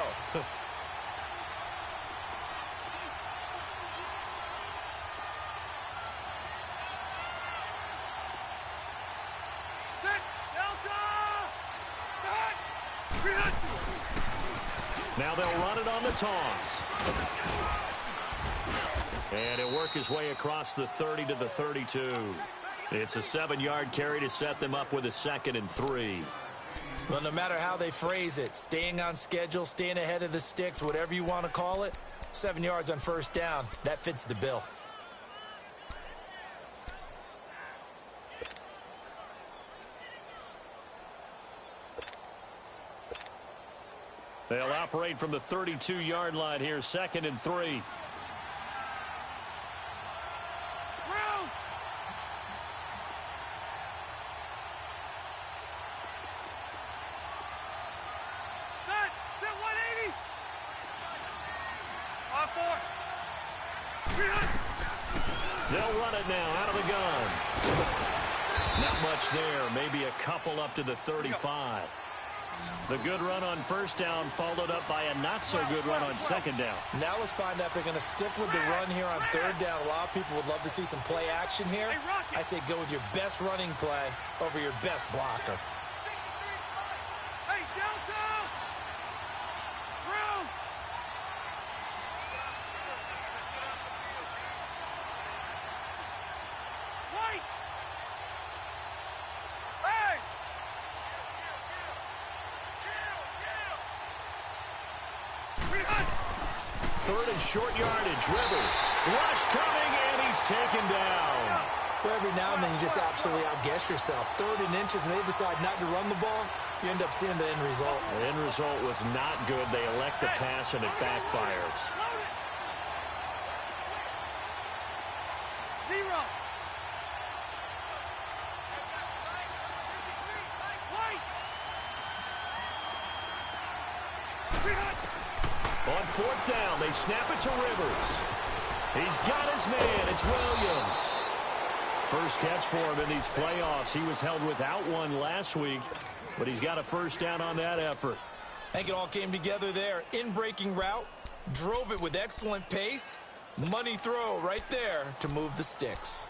Now they'll run it on the toss. And he'll work his way across the 30 to the 32. It's a 7-yard carry to set them up with a 2nd and 3. Well, no matter how they phrase it, staying on schedule, staying ahead of the sticks, whatever you want to call it, 7 yards on 1st down, that fits the bill. They'll operate from the 32-yard line here, 2nd and 3. They'll run it now out of the gun. Not much there. Maybe a couple up to the 35. The good run on 1st down followed up by a not-so-good run on 2nd down. Now let's find out if they're going to stick with the run here on 3rd down. A lot of people would love to see some play action here. I say go with your best running play over your best blocker. Third and short yardage. Rivers. Rush coming, and he's taken down. Well, every now and then you just absolutely outguess yourself. 3rd and inches, and they decide not to run the ball. You end up seeing the end result. The end result was not good. They elect to pass, and it backfires. On 4th down, they snap it to Rivers. He's got his man. It's Williams. First catch for him in these playoffs. He was held without one last week, but he's got a 1st down on that effort. I think it all came together there. In-breaking route, drove it with excellent pace. Money throw right there to move the sticks.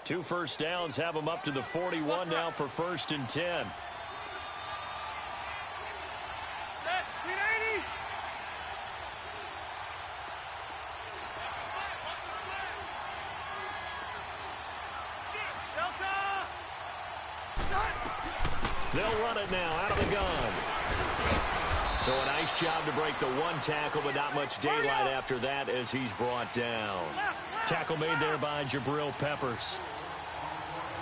Two 1st downs have him up to the 41 now for 1st and 10. They'll run it now out of the gun. So a nice job to break the one tackle, but not much daylight after that as he's brought down. Tackle made there by Jabril Peppers.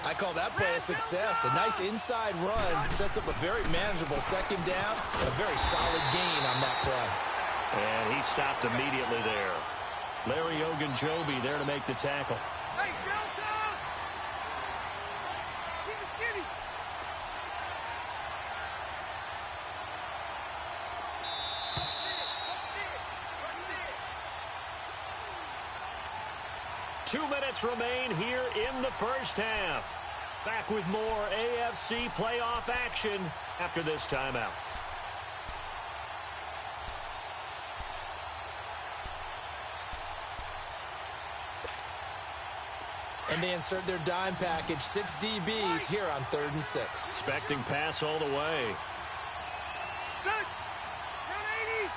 I call that play a success. A nice inside run sets up a very manageable second down. A very solid gain on that play. And he stopped immediately there. Larry Ogunjobi there to make the tackle. Hey, Delta! Keep it skinny. Two minutes remain here in the first half. Back with more AFC playoff action after this timeout. And they insert their dime package, 6 DBs here on 3rd and 6. Expecting pass all the way. Good. 180.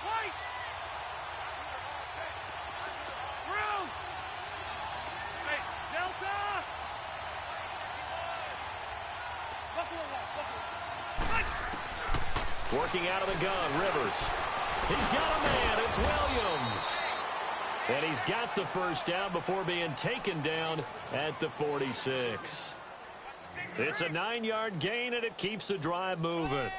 White. Brown. Hey, Delta. Buffalo. Working out of the gun, Rivers. He's got a man. It's Williams. And he's got the first down before being taken down at the 46. It's a 9-yard gain, and it keeps the drive moving.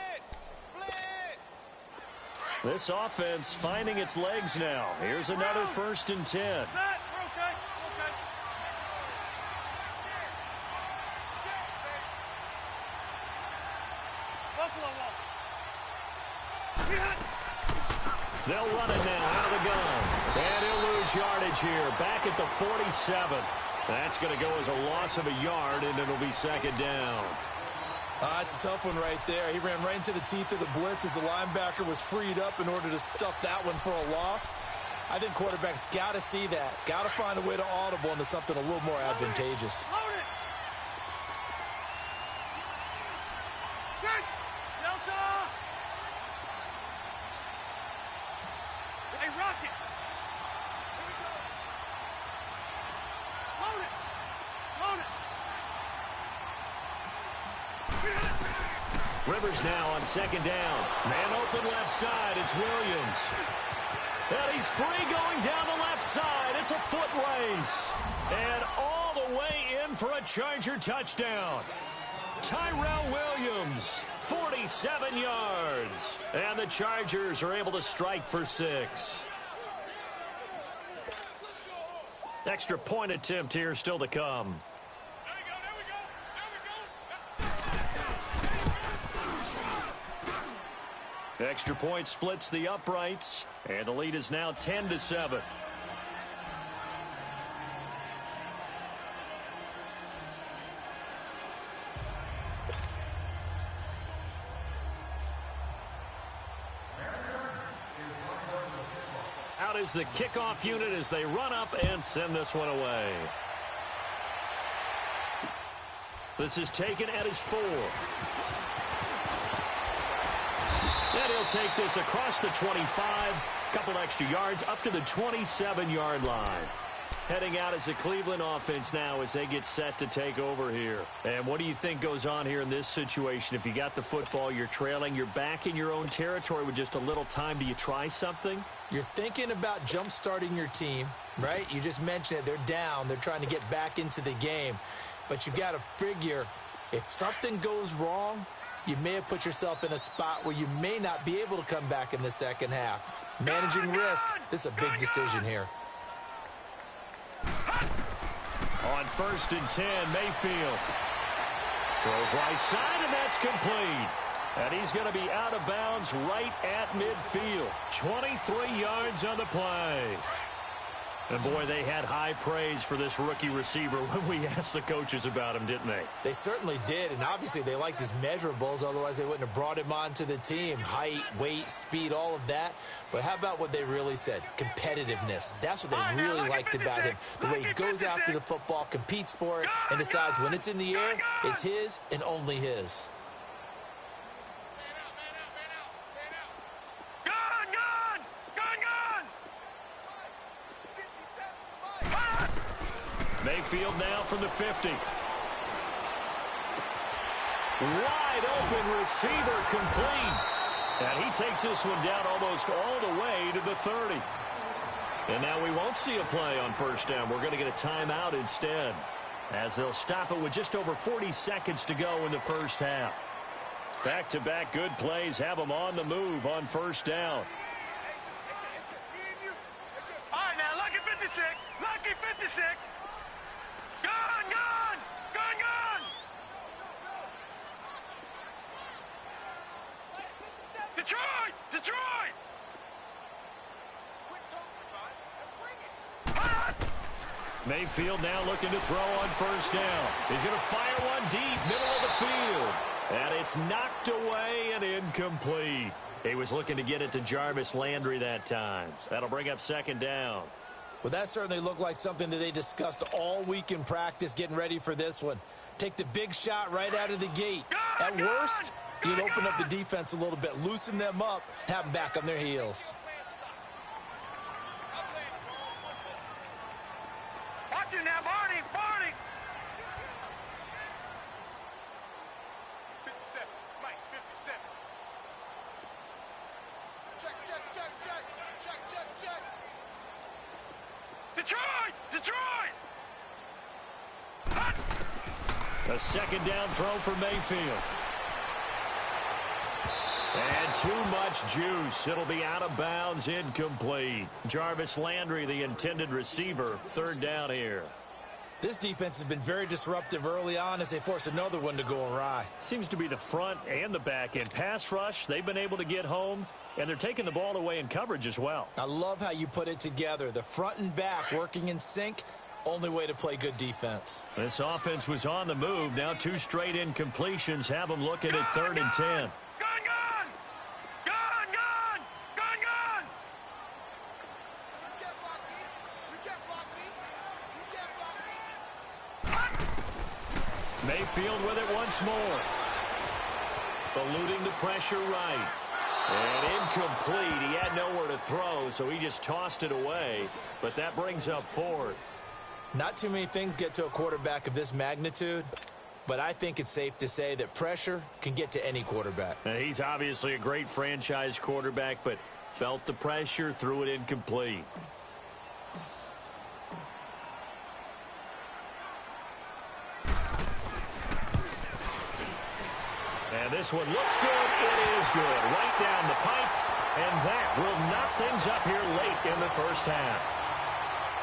This offense finding its legs now. Here's another 1st and 10. They'll run it now out of the gun. And he'll lose yardage here. Back at the 47. That's going to go as a loss of a yard, and it'll be 2nd down. It's a tough one right there. He ran right into the teeth of the blitz as the linebacker was freed up in order to stuff that one for a loss. I think quarterbacks got to see that. Got to find a way to audible into something a little more advantageous. Rivers now on 2nd down. Man open left side. It's Williams. And he's free going down the left side. It's a foot race. And all the way in for a Charger touchdown. Tyrell Williams, 47 yards. And the Chargers are able to strike for 6. Extra point attempt here still to come. Extra point splits the uprights, and the lead is now 10-7. Out is the kickoff unit as they run up and send this one away. This is taken at his 4. And he'll take this across the 25, couple extra yards up to the 27-yard line. Heading out as the Cleveland offense now as they get set to take over here. And what do you think goes on here in this situation? If you got the football, you're trailing, you're back in your own territory with just a little time. Do you try something? You're thinking about jump-starting your team, right? You just mentioned it. They're down. They're trying to get back into the game. But you got to figure if something goes wrong, you may have put yourself in a spot where you may not be able to come back in the second half. Managing risk, this is a big decision here. On 1st and 10, Mayfield throws right side, and that's complete. And he's going to be out of bounds right at midfield. 23 yards on the play. And, boy, they had high praise for this rookie receiver when we asked the coaches about him, didn't they? They certainly did, and obviously they liked his measurables. Otherwise, they wouldn't have brought him onto the team. Height, weight, speed, all of that. But how about what they really said? Competitiveness. That's what they really liked about him. The way he goes after the football, competes for it, and decides when it's in the air, it's his and only his. Mayfield now from the 50. Wide open receiver complete. And he takes this one down almost all the way to the 30. And now we won't see a play on first down. We're going to get a timeout instead, as they'll stop it with just over 40 seconds to go in the first half. Back-to-back good plays have them on the move on first down. All right, now, lucky 56. Lucky 56. Gone, gone. Gone, gone. Detroit! Detroit! Mayfield now looking to throw on first down. He's going to fire one deep, middle of the field. And it's knocked away and incomplete. He was looking to get it to Jarvis Landry that time. That'll bring up second down. Well, that certainly looked like something that they discussed all week in practice getting ready for this one. Take the big shot right out of the gate. At worst, you'd open up the defense a little bit, loosen them up, have them back on their heels. Watch it now, Barney! Barney! 57. Mike, 57. Check, check, check, check. Check, check, check. Detroit! Detroit! A second down throw for Mayfield. And too much juice. It'll be out of bounds, incomplete. Jarvis Landry, the intended receiver, third down here. This defense has been very disruptive early on as they force another one to go awry. Seems to be the front and the back end. Pass rush, they've been able to get home, and they're taking the ball away in coverage as well. I love how you put it together. The front and back working in sync, only way to play good defense. This offense was on the move. Now two straight incompletions have them looking at 3rd and 10. Mayfield with it once more. Eluding the pressure right. And incomplete. He had nowhere to throw, so he just tossed it away. But that brings up 4th. Not too many things get to a quarterback of this magnitude, but I think it's safe to say that pressure can get to any quarterback. Now, he's obviously a great franchise quarterback, but felt the pressure, threw it incomplete. And this one looks good. It is good. Right down the pipe. And that will knock things up here late in the first half.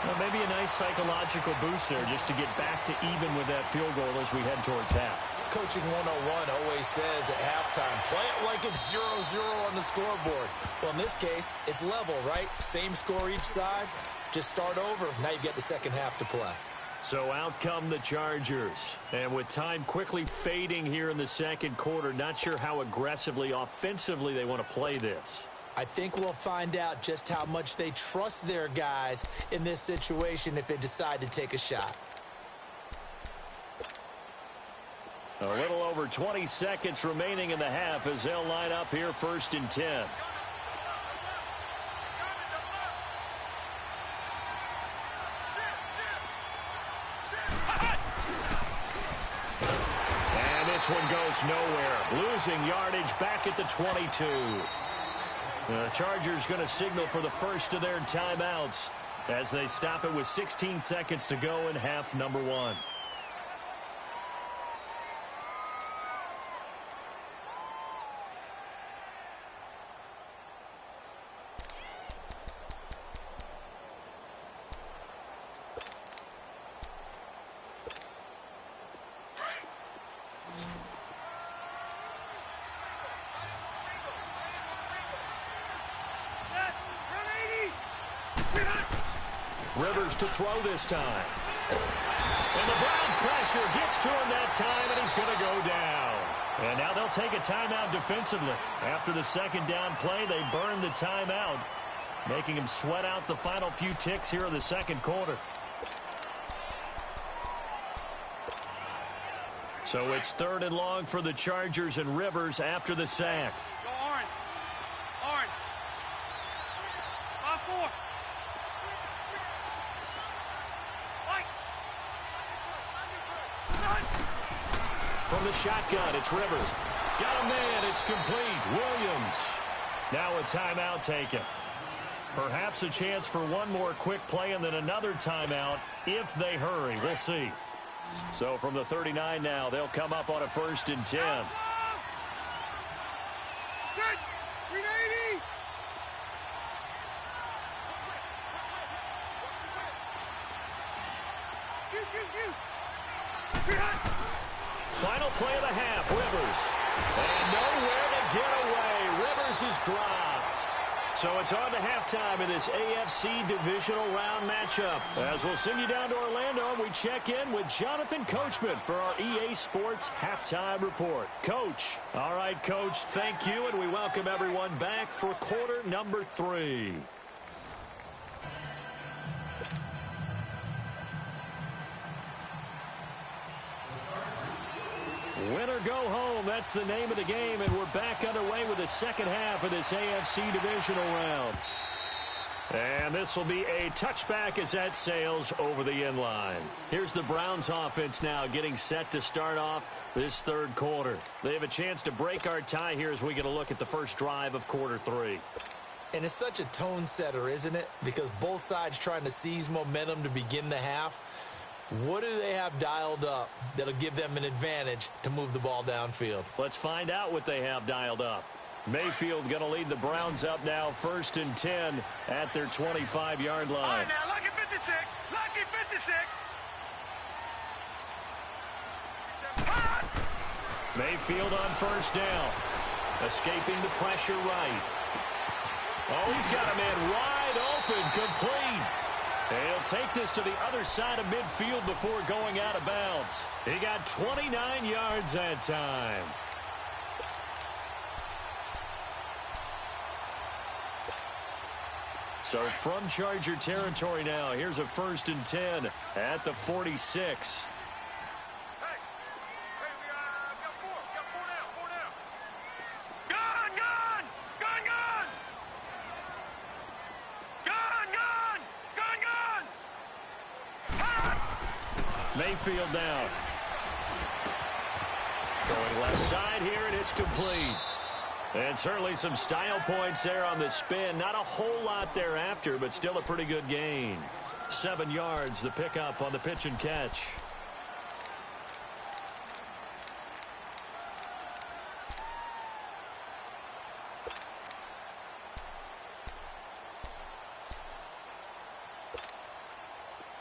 Well, maybe a nice psychological boost there just to get back to even with that field goal as we head towards half. Coaching 101 always says at halftime, play it like it's 0-0 on the scoreboard. Well, in this case, it's level, right? Same score each side. Just start over. Now you get the second half to play. So out come the Chargers. And with time quickly fading here in the second quarter, not sure how aggressively, offensively they want to play this. I think we'll find out just how much they trust their guys in this situation if they decide to take a shot. A little over 20 seconds remaining in the half as they'll line up here 1st and 10. One goes nowhere. Losing yardage back at the 22. The Chargers going to signal for the first of their timeouts as they stop it with 16 seconds to go in half number 1. Rivers to throw this time. And the Browns pressure gets to him that time, and he's going to go down. And now they'll take a timeout defensively. After the second down play, they burn the timeout, making him sweat out the final few ticks here in the second quarter. So it's 3rd and long for the Chargers and Rivers after the sack. Go orange. Orange. 5-4. from the shotgun. It's Rivers. Got a man. It's complete. Williams. Now a timeout taken. Perhaps a chance for one more quick play and then another timeout if they hurry. We'll see. So from the 39 now, they'll come up on a 1st and 10. Final play of the half, Rivers. And nowhere to get away. Rivers is dropped. So it's on to halftime in this AFC divisional round matchup. As we'll send you down to Orlando, and we check in with Jonathan Coachman for our EA Sports Halftime Report. Coach. All right, Coach, thank you, and we welcome everyone back for quarter number 3. Win or go home, that's the name of the game, and we're back underway with the second half of this AFC divisional round. And this will be a touchback as that sails over the end line. Here's the Browns offense now getting set to start off this third quarter. They have a chance to break our tie here as we get a look at the first drive of quarter 3. And it's such a tone setter, isn't it? Because both sides trying to seize momentum to begin the half. What do they have dialed up that'll give them an advantage to move the ball downfield? Let's find out what they have dialed up. Mayfield going to lead the Browns up now 1st and 10 at their 25-yard line. All right, now, lucky 56. Lucky 56. Mayfield on 1st down. Escaping the pressure right. Oh, he's got a man wide open, complete. And he'll take this to the other side of midfield before going out of bounds. He got 29 yards that time. So from Charger territory now, here's a 1st and 10 at the 46. Mayfield down. Throwing left side here, and it's complete. And certainly some style points there on the spin. Not a whole lot thereafter, but still a pretty good gain. 7 yards, the pickup on the pitch and catch.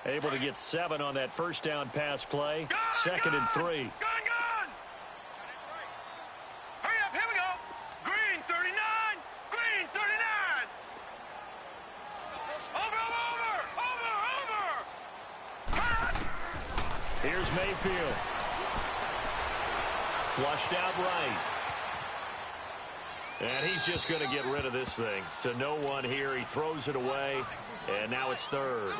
Able to get 7 on that 1st down pass play. 2nd and 3. Hurry up, here we go. Green 39. Green 39. Over. Here's Mayfield. Flushed out right. And he's just going to get rid of this thing. To no one here. He throws it away. And now it's 3rd.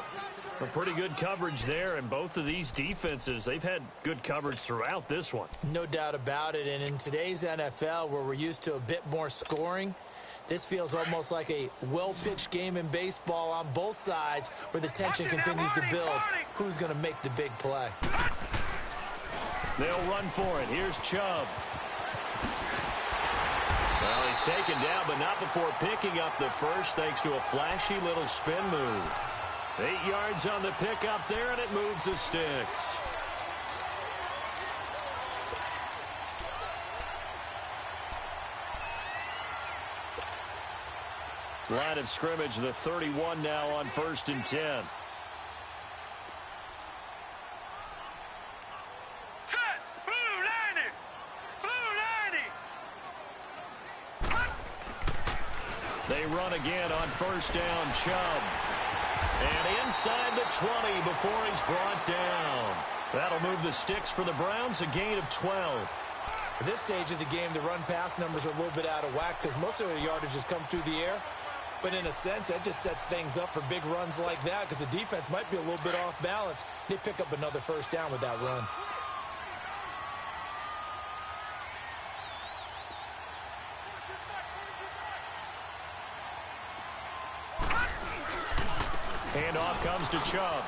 A pretty good coverage there, and both of these defenses, they've had good coverage throughout this one. No doubt about it, and in today's NFL, where we're used to a bit more scoring, this feels almost like a well-pitched game in baseball on both sides where the tension continues to build. Who's going to make the big play? They'll run for it. Here's Chubb. Well, he's taken down, but not before picking up the first thanks to a flashy little spin move. 8 yards on the pickup there, and it moves the sticks. Line of scrimmage, the 31 now on 1st and 10. Set! Blue 90! Blue 90! They run again on 1st down, Chubb. And inside the 20 before he's brought down. That'll move the sticks for the Browns, a gain of 12. At this stage of the game, the run-pass numbers are a little bit out of whack because most of the yardage has come through the air. But in a sense, that just sets things up for big runs like that because the defense might be a little bit off balance. They pick up another 1st down with that run. Handoff comes to Chubb.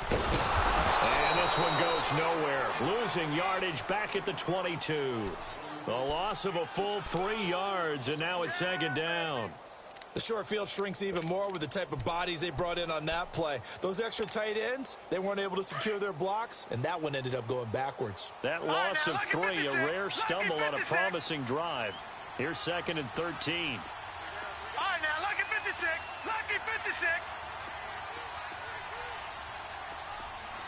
And this one goes nowhere. Losing yardage back at the 22. A loss of a full 3 yards, and now it's second down. The short field shrinks even more with the type of bodies they brought in on that play. Those extra tight ends, they weren't able to secure their blocks, and that one ended up going backwards. That loss of 3, a rare stumble on a promising drive. Here's second and 13. All right, now, lucky 56. Lucky 56.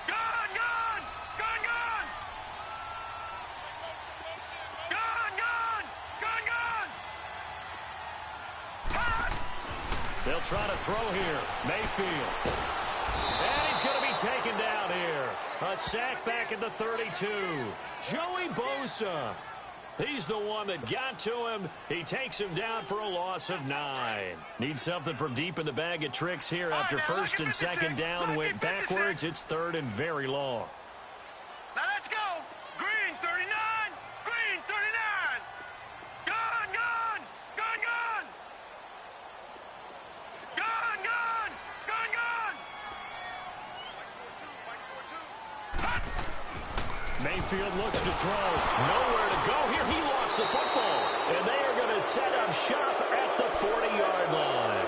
Gone, gone. Gone, gone. Gone, gone. Gone, gone. They'll try to throw here. Mayfield. And he's going to be taken down here. A sack back at the 32. Joey Bosa. He's the one that got to him. He takes him down for a loss of 9. Needs something from deep in the bag of tricks here after first and second down went backwards. It's third and very long. Now let's go. Green 39. Green 39. Gone, gone. Gone, gone. Gone, gone. Gone, gone. Mayfield looks to throw. Nowhere to go here. He lost the football. And they are going to set up shop at the 40-yard line.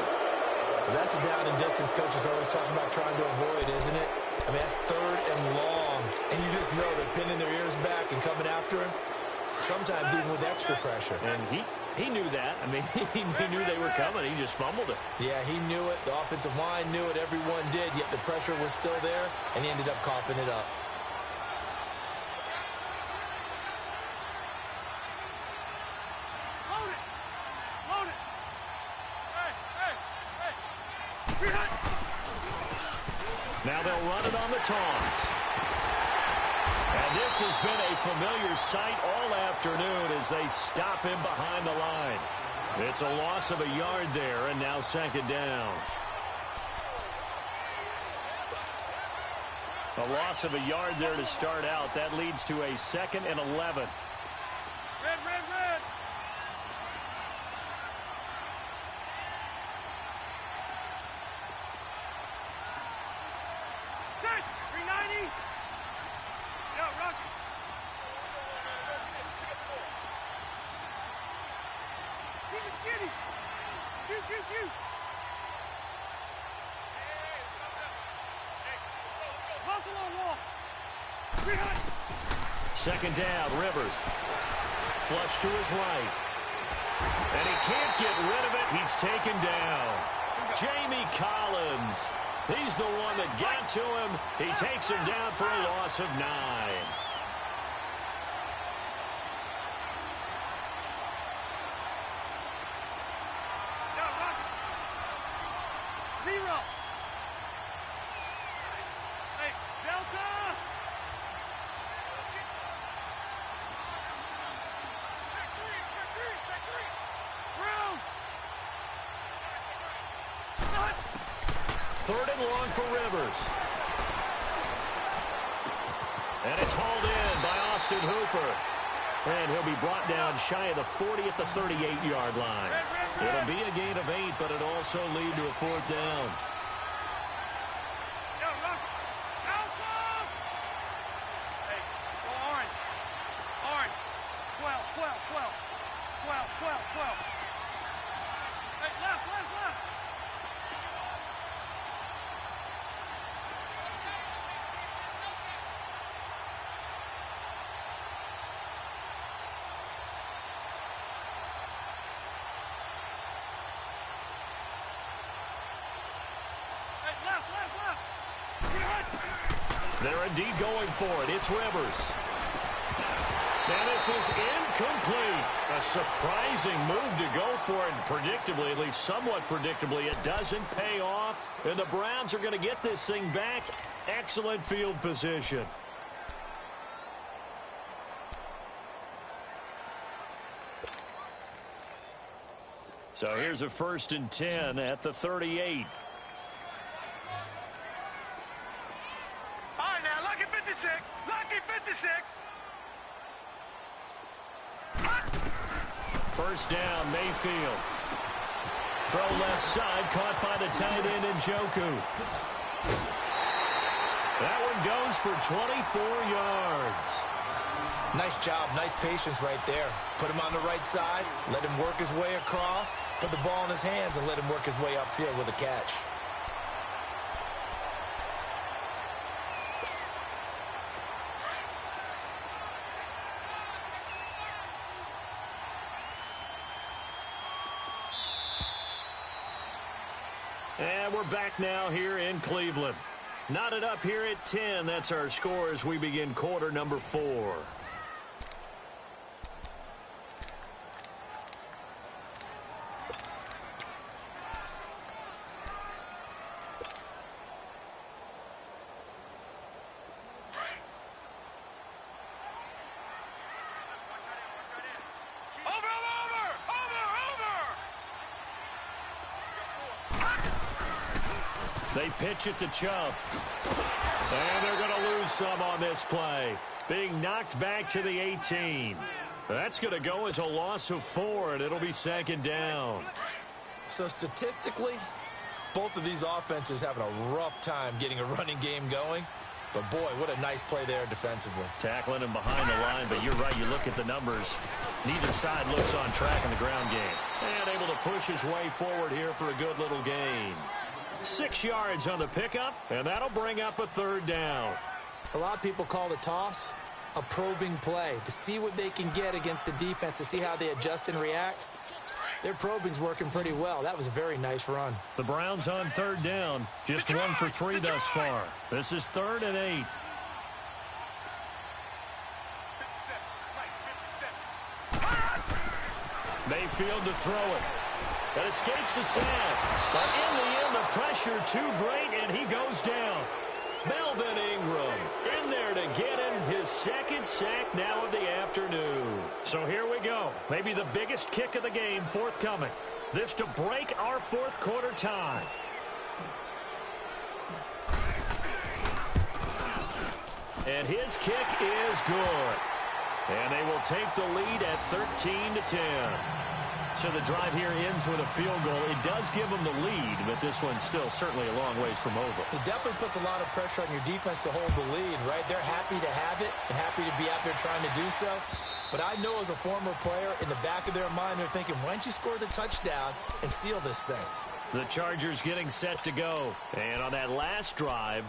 That's a down and distance coaches always talking about trying to avoid, isn't it? I mean, that's third and long. And you just know they're pinning their ears back and coming after him. Sometimes even with extra pressure. And he knew that. I mean, he knew they were coming. He just fumbled it. Yeah, he knew it. The offensive line knew it. Everyone did. Yet the pressure was still there. And he ended up coughing it up. Now they'll run it on the toss. And this has been a familiar sight all afternoon as they stop him behind the line. It's a loss of a yard there, and now second down. A loss of a yard there to start out. That leads to a second and 11. Red, red, red. Set. 390. Yo, Rocky. Keep it skinny. Shoot. Muscle on wall. 300. Second down, Rivers. Flush to his right. And he can't get rid of it. He's taken down. Jamie Collins. He's the one that got to him. He takes him down for a loss of 9. Zero. Hey, Delta. Check three. Through. Third and long for Rivers. And it's hauled in by Austin Hooper. And he'll be brought down shy of the 40 at the 38-yard line. It'll be a gain of 8, but it'll also lead to a fourth down. Yo, Rocky. Alpha. Hey, go orange. Orange. 12. Hey, left. They're indeed going for it. It's Rivers. Now this is incomplete. A surprising move to go for it. Predictably, at least somewhat predictably, it doesn't pay off. And the Browns are going to get this thing back. Excellent field position. So here's a 1st and 10 at the 38. All right, now, lucky 56. Lucky 56. First down, Mayfield. Throw left side, caught by the tight end Njoku. That one goes for 24 yards. Nice job, nice patience right there. Put him on the right side, let him work his way across, put the ball in his hands, and let him work his way upfield with a catch. And we're back now here in Cleveland. Knotted up here at 10. That's our score as we begin quarter number 4. They pitch it to Chubb. And they're going to lose some on this play. Being knocked back to the 18. That's going to go as a loss of 4, and it'll be second down. So statistically, both of these offenses having a rough time getting a running game going. But, boy, what a nice play there defensively. Tackling him behind the line, but you're right. You look at the numbers. Neither side looks on track in the ground game. And able to push his way forward here for a good little gain. 6 yards on the pickup, and that'll bring up a third down. A lot of people call the toss a probing play to see what they can get against the defense, to see how they adjust and react. Their probing's working pretty well. That was a very nice run. The Browns on third down, just 1 for 3 thus far. This is 3rd and 8. Mayfield to throw it. That escapes the sack. But in the end, the pressure too great, and he goes down. Melvin Ingram in there to get him his second sack now of the afternoon. So here we go. Maybe the biggest kick of the game forthcoming. This to break our fourth quarter tie. And his kick is good. And they will take the lead at 13-10. So the drive here ends with a field goal. It does give them the lead, but this one's still certainly a long ways from over. It definitely puts a lot of pressure on your defense to hold the lead, right? They're happy to have it and happy to be out there trying to do so. But I know as a former player, in the back of their mind, they're thinking, why don't you score the touchdown and seal this thing? The Chargers getting set to go. And on that last drive,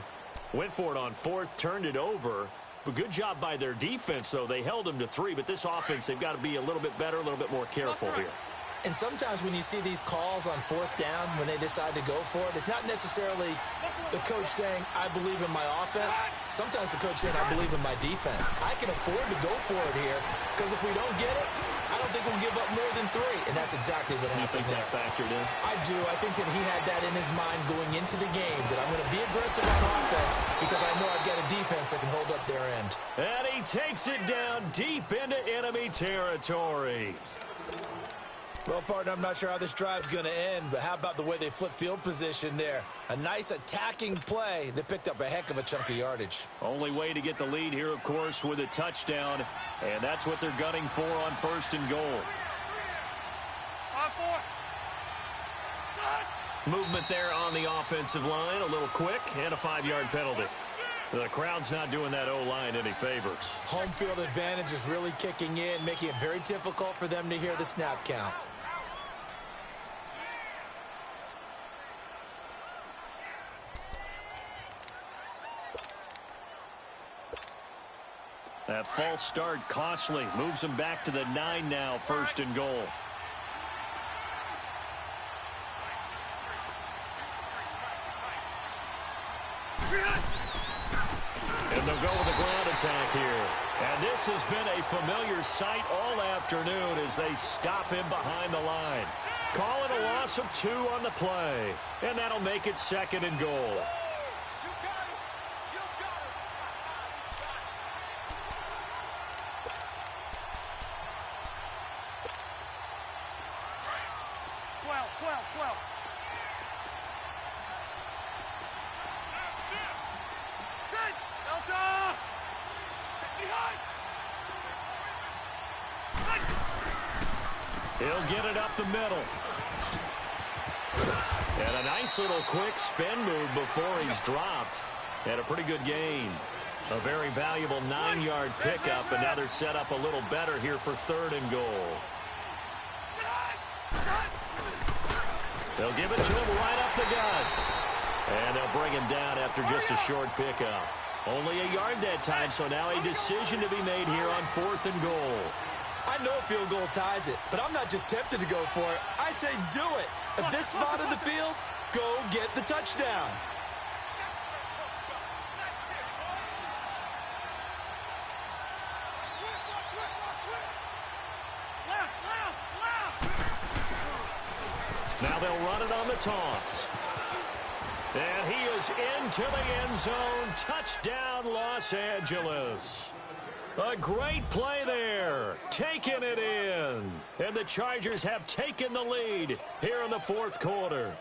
went for it on 4th, turned it over. But good job by their defense, though. They held them to 3, but this offense, they've got to be a little bit better, a little bit more careful here. And sometimes when you see these calls on 4th down, when they decide to go for it, it's not necessarily the coach saying, I believe in my offense. Sometimes the coach saying, I believe in my defense. I can afford to go for it here, because if we don't get it, I don't think we'll give up more than 3. And that's exactly what happened. You think that factored in? I do. I think that he had that in his mind going into the game, that I'm going to be aggressive on offense because I know I've got a defense that can hold up their end. And he takes it down deep into enemy territory. Well, partner, I'm not sure how this drive's going to end, but how about the way they flipped field position there? A nice attacking play that picked up a heck of a chunk of yardage. Only way to get the lead here, of course, with a touchdown, and that's what they're gunning for on 1st and goal. Movement there on the offensive line, a little quick, and a 5-yard penalty. The crowd's not doing that O-line any favors. Home field advantage is really kicking in, making it very difficult for them to hear the snap count. That false start costly. Moves him back to the 9 now, 1st and goal. And they'll go with a ground attack here. And this has been a familiar sight all afternoon as they stop him behind the line. Call it a loss of 2 on the play. And that'll make it 2nd and goal. He'll get it up the middle. And a nice little quick spin move before he's dropped. And a pretty good gain. A very valuable 9-yard pickup, and now they're set up a little better here for 3rd and goal. They'll give it to him right up the gut. And they'll bring him down after just a short pickup. Only a yard that time, so now a decision to be made here on 4th and goal. I know a field goal ties it, but I'm not just tempted to go for it. I say do it. At this spot of the field, go get the touchdown. Now they'll run it on the toss. And he is into the end zone. Touchdown, Los Angeles. A great play there. Taking it in. And the Chargers have taken the lead here in the 4th quarter.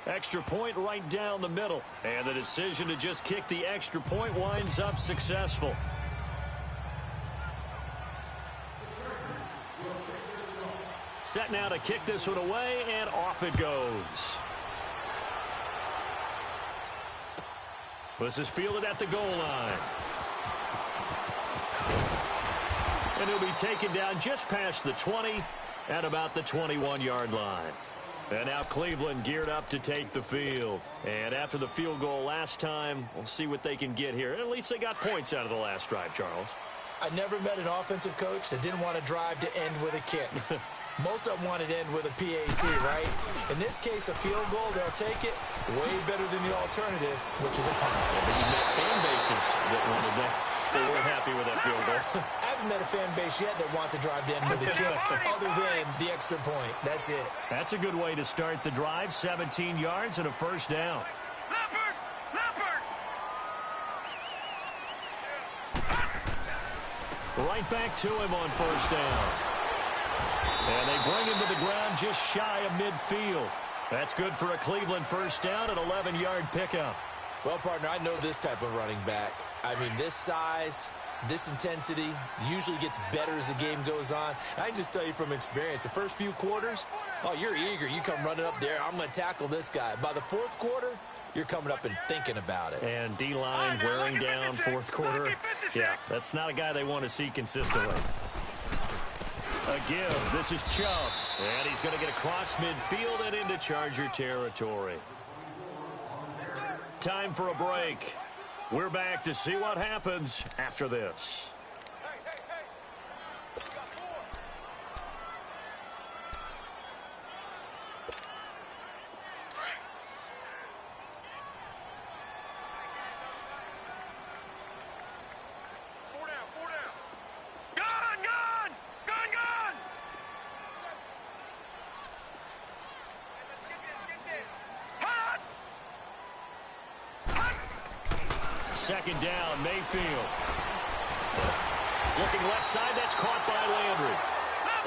Extra point right down the middle. And the decision to just kick the extra point winds up successful. Set now to kick this one away, and off it goes. This is fielded at the goal line. And he'll be taken down just past the 20 at about the 21-yard line. And now Cleveland geared up to take the field. And after the field goal last time, we'll see what they can get here. At least they got points out of the last drive, Charles. I never met an offensive coach that didn't want to drive to end with a kick. Most of them wanted to end with a PAT, right? In this case, a field goal, they'll take it way better than the alternative, which is a punt. Yeah, but you met fan bases that weren't happy with that field goal. I haven't met a fan base yet that wants to drive to end with a kick other than the extra point. That's it. That's a good way to start the drive. 17 yards and a first down. Right back to him on first down. And they bring him to the ground just shy of midfield. That's good for a Cleveland first down, an 11-yard pickup. Well, partner, I know this type of running back. I mean, this size, this intensity usually gets better as the game goes on. I can just tell you from experience, the first few quarters, oh, you're eager. You come running up there, I'm going to tackle this guy. By the 4th quarter, you're coming up and thinking about it. And D-line wearing down 4th quarter. Yeah, that's not a guy they want to see consistently. A give. This is Chubb. And he's going to get across midfield and into Charger territory. Time for a break. We're back to see what happens after this. Second down, Mayfield. Looking left side, that's caught by Landry.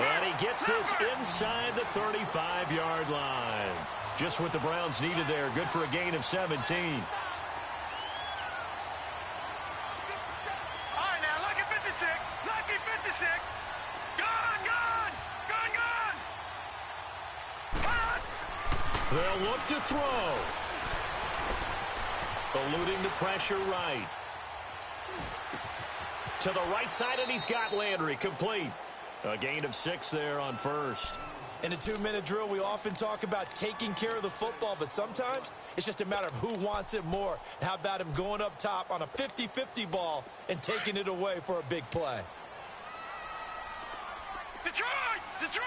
And he gets this inside the 35-yard line. Just what the Browns needed there. Good for a gain of 17. All right, now, lucky 56. Lucky 56. Gone, gone. Gone, gone. They'll look to throw. Eluding the pressure right. To the right side, and he's got Landry complete. A gain of 6 there on first. In a 2-minute drill, we often talk about taking care of the football, but sometimes it's just a matter of who wants it more. How about him going up top on a 50-50 ball and taking it away for a big play? Detroit! Detroit!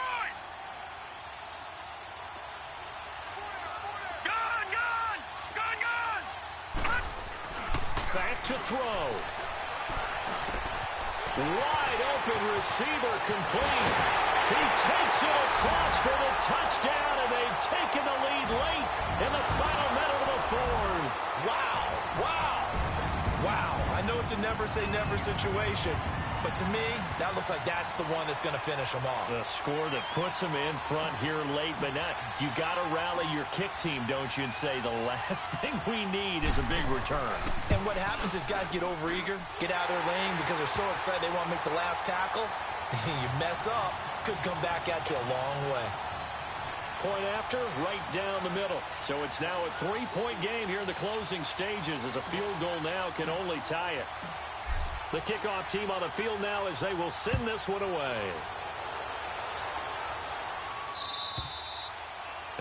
Back to throw. Wide open receiver complete. He takes it across for the touchdown, and they've taken the lead late in the final minute of the 4th. Wow. Wow. Wow. I know it's a never say never situation, But to me, that looks like that's the one that's going to finish them off. The score that puts them in front here late, but not. You got to rally your kick team, don't you, and say the last thing we need is a big return. And what happens is guys get overeager, get out of their lane because they're so excited they want to make the last tackle. You mess up, could come back at you a long way. Point after, right down the middle. So it's now a 3-point game here in the closing stages as a field goal now can only tie it. The kickoff team on the field now as they will send this one away.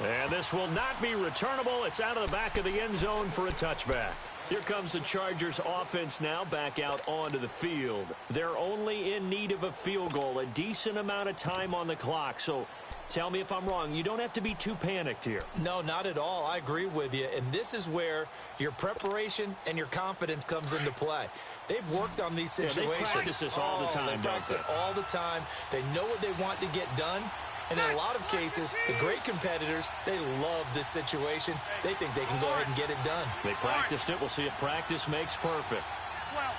And this will not be returnable. It's out of the back of the end zone for a touchback. Here comes the Chargers offense now back out onto the field. They're only in need of a field goal, a decent amount of time on the clock. So tell me if I'm wrong. You don't have to be too panicked here. No, not at all. I agree with you. And this is where your preparation and your confidence comes into play. They've worked on these situations. They practice this all the time, They practice it all the time. They know what they want to get done. And in a lot of cases, the great competitors, they love this situation. They think they can go ahead and get it done. They practiced it. We'll see if practice makes perfect. 12.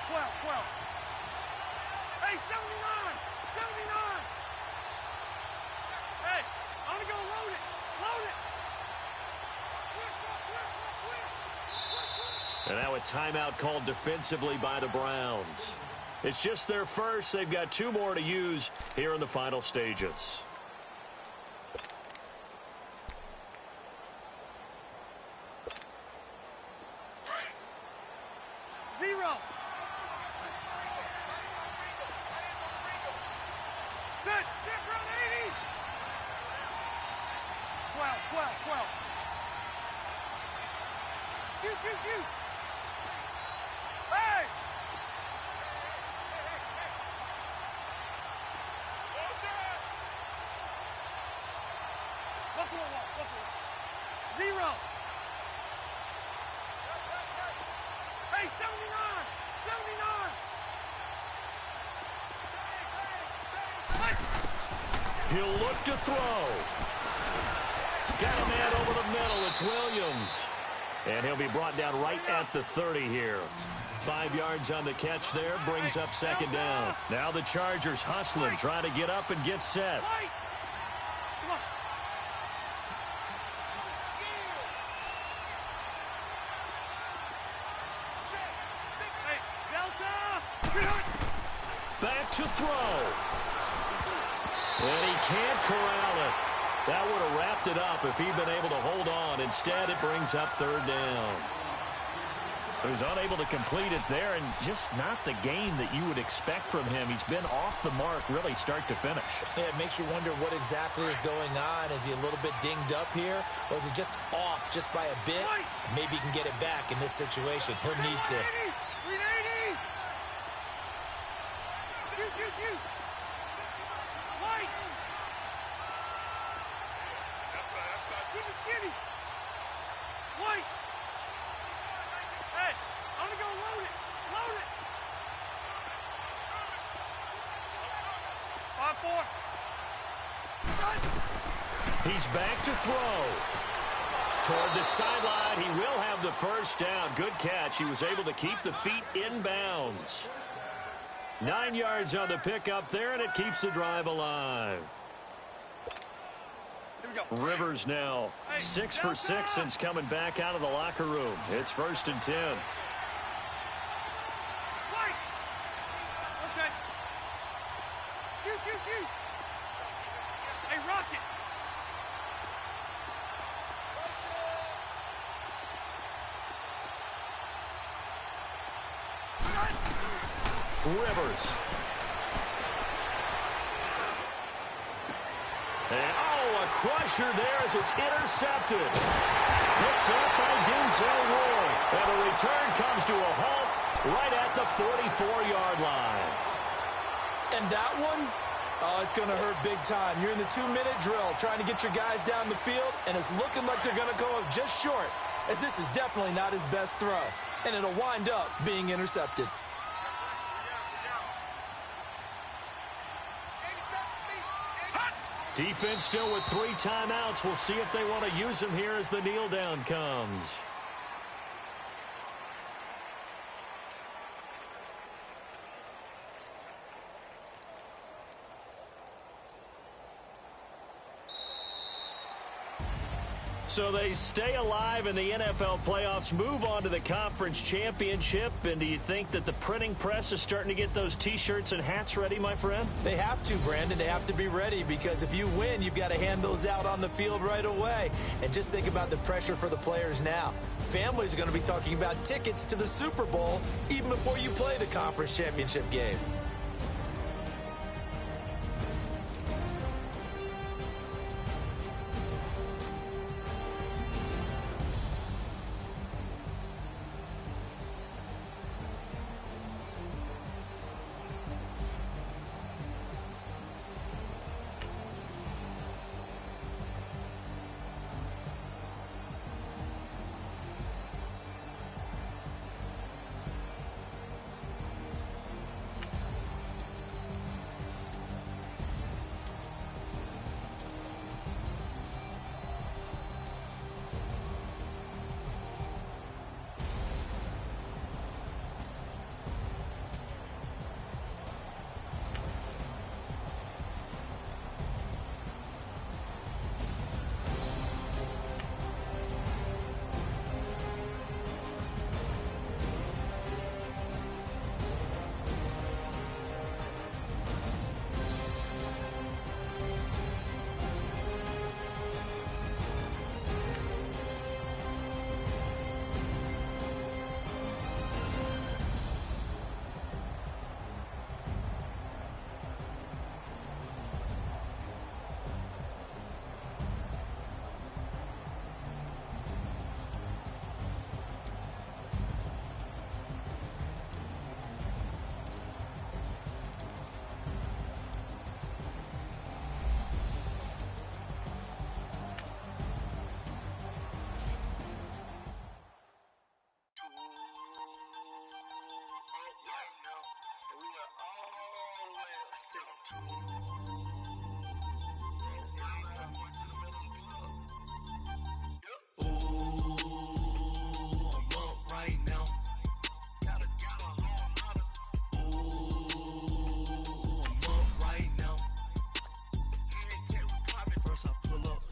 Hey, 79! 79! Hey, I'm going to go load it. Load it. And now a timeout called defensively by the Browns. It's just their first. They've got 2 more to use here in the final stages. Hey! Buffalo. 0. Hey, 79! 79! He'll look to throw. Got a man over the middle. It's Williams. And he'll be brought down right at the 30 here. 5 yards on the catch there. Brings up second down. Now the Chargers hustling, trying to get up and get set. Back to throw. And he can't corral it. That would have wrapped it up if he'd been able to hold on. Instead, it brings up third down. So he's unable to complete it there, and just not the game that you would expect from him. He's been off the mark really start to finish. Yeah, it makes you wonder what exactly is going on. Is he a little bit dinged up here, or is he just off just by a bit? Maybe he can get it back in this situation. He'll need to. He's back to throw. Toward the sideline, he will have the first down. Good catch. He was able to keep the feet in bounds. 9 yards on the pickup there, and it keeps the drive alive. Rivers now 6 for 6 since coming back out of the locker room. It's 1st and 10. Hey, Rocket. Rivers. And, a crusher there as it's intercepted. Picked up by Denzel Ward. And the return comes to a halt right at the 44-yard line. And that one, it's going to hurt big time. You're in the 2-minute drill trying to get your guys down the field, and it's looking like they're going to go up just short, as this is definitely not his best throw. And it'll wind up being intercepted. Defense still with 3 timeouts. We'll see if they want to use them here as the kneel down comes. So they stay alive in the NFL playoffs, move on to the conference championship, and do you think that the printing press is starting to get those T-shirts and hats ready, my friend? They have to, Brandon. They have to be ready because if you win, you've got to hand those out on the field right away. And just think about the pressure for the players now. Families are going to be talking about tickets to the Super Bowl even before you play the conference championship game.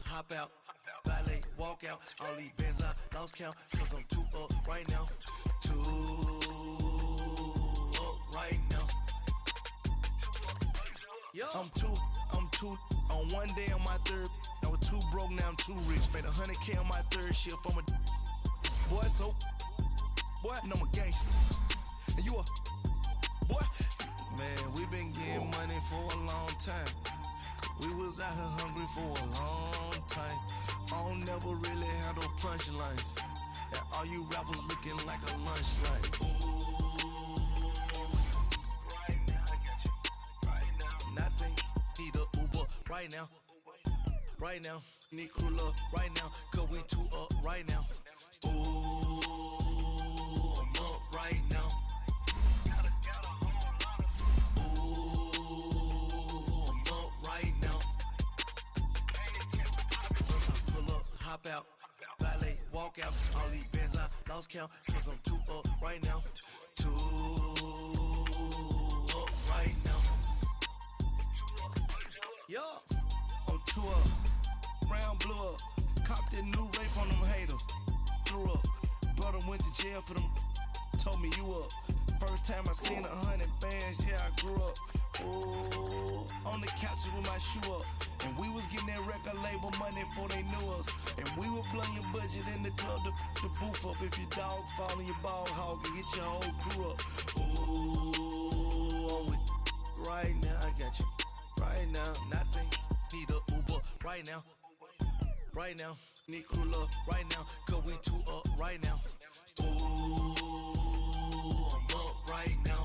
Hop out, valet, walk out. All these bands I lost count, cause I'm too up right now. Too up right now. I'm too on one day on my third. I was too broke, now I'm too rich. Made 100K on my third shift. I'm a boy, so boy, and I'm a gangster. And you a boy. Man, we been getting money for a long time. We was out here hungry for a long time. I don't never really have no punchlines. And all you rappers looking like a lunch line. Right now, I got you. Right now. Nothing. Need a Uber right now. Right now. Need crew up right now. Cause we too up right now. Ooh, I'm up right now. Hop out, valet, walk out. All these bands I lost count, cause I'm too up right now. Too up right now. Yo, I'm too up. Round blew up. Copped that new rape on them haters. Threw up. Brother went to jail for them. Told me you up. First time I seen 100 bands, yeah, I grew up. Ooh, on the couches with my shoe up. And we was getting that record label money before they knew us. And we were blowing your budget in the club to the booth up. If your dog fall in your ball hog and get your whole crew up. Ooh, I'm with right now, I got you. Right now, nothing. Need a Uber right now. Right now, need crew up right now. Cause we too up right now. Ooh, I'm up right now.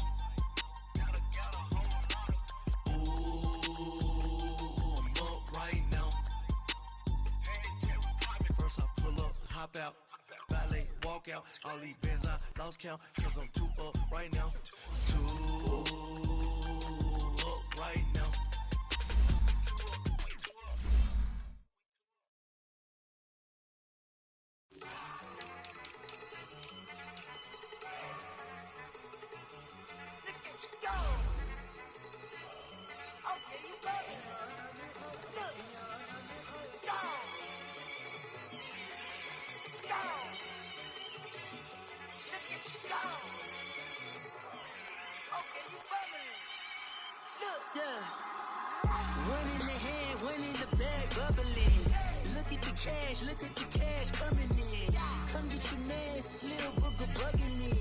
Hop out, valet, walk out. All these bands I lost count, cause I'm too up right now. Too up right now. Look at you go! Okay, you ready? Look! Go! One in the hand, one in the bag, bubbling. Look at the cash coming in. Come get your man, Slim Booker bugging me.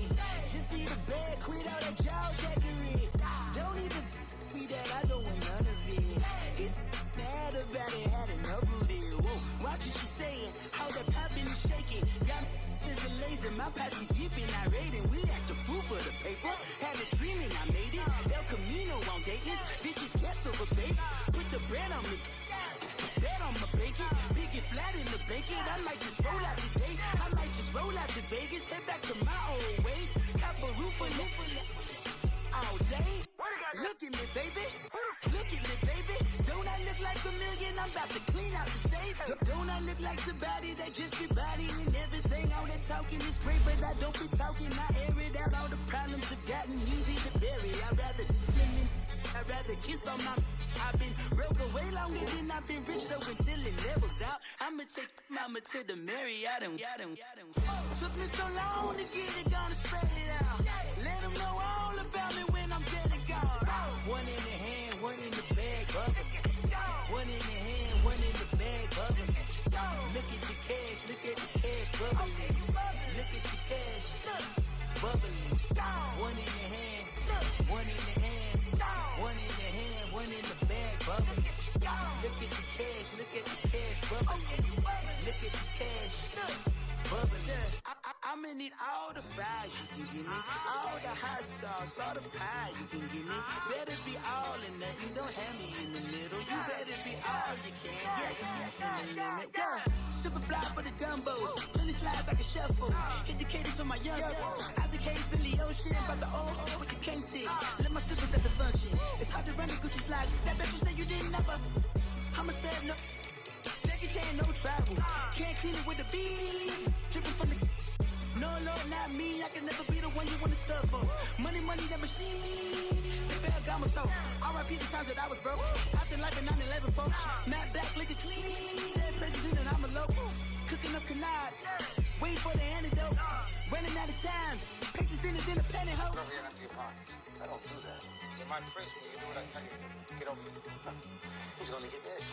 Just need a bag, quit all that jaw jackery. Don't even be that, I don't want none of it. It's bad about it, had enough of it. Whoa, watch what you saying, how that poppin' and shaking. Got is a laser, my posse deep and irate, and we act a fool for the paper. Had a dream and I made it. El Camino on Dayton's, bitches guess over bait. Put the bread on me, bet on my bacon. Big and flat in the bacon. I might just roll out today. I might just roll out to Vegas, head back to my old ways. Cop a roof for all day. Look at me, baby. Look at me, baby. Don't I look like a million? I'm about to clean out the safe. Don't I look like somebody that just be bodying everything? All that talking is great, but I don't be talking. I air it out. All the problems have gotten easy to bury. I'd rather kiss on my. I've been broke way longer than I've been rich, so until it levels out, I'ma take mama to the Marriott and took me so long to get it, gonna spread it out. Let them know all about me when I'm dead and gone. One in the hand, one in the bag, bubbling. One in the hand, one in the bag, bubbling. Look at the cash, bubbling. Look at the cash, bubbling. One in the hand, one in the hand, one in the hand, one in the bag, bubbling. Look at the cash, bubbling. Look at the cash, bubbling. I'ma need all the fries you can give me, all the hot sauce, all the pie you can give me. Better be all in nothing, don't have me in the middle. You better be all you can, in the limit. Super fly for the dumbos, plenty slides like a shuffle. Hit the cadence on my young Isaac Hayes, Billy Ocean, but the old with the cane stick. Let my slippers at the function. It's hard to run the Gucci slides. That bet you say you didn't never. I'ma step no. Jackie Chan, no travel. Can't clean it with the beat. Dripping from the. No, Lord, not me. I can never be the one you wanna stuff for. Money, that machine. The bell got my stove. R.I.P. the times that I was broke. Acting like a 9/11 folks. Matte black, liquor clean. Dead places in and I'm a local. Cooking up canard. Waiting for the antidote. Running out of time. Patience thinner than a pantyhose. Over here and empty your pockets. I don't do that. In my prison, you do what I tell you to. Get over here. He's gonna get this.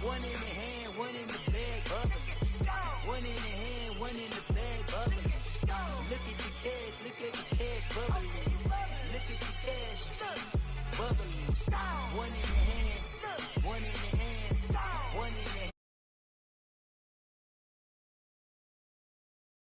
One in the hand, one in the bag, bubbling. One in the hand, one in the bag, bubbling. Look at the cash, bubbling. Look at the cash.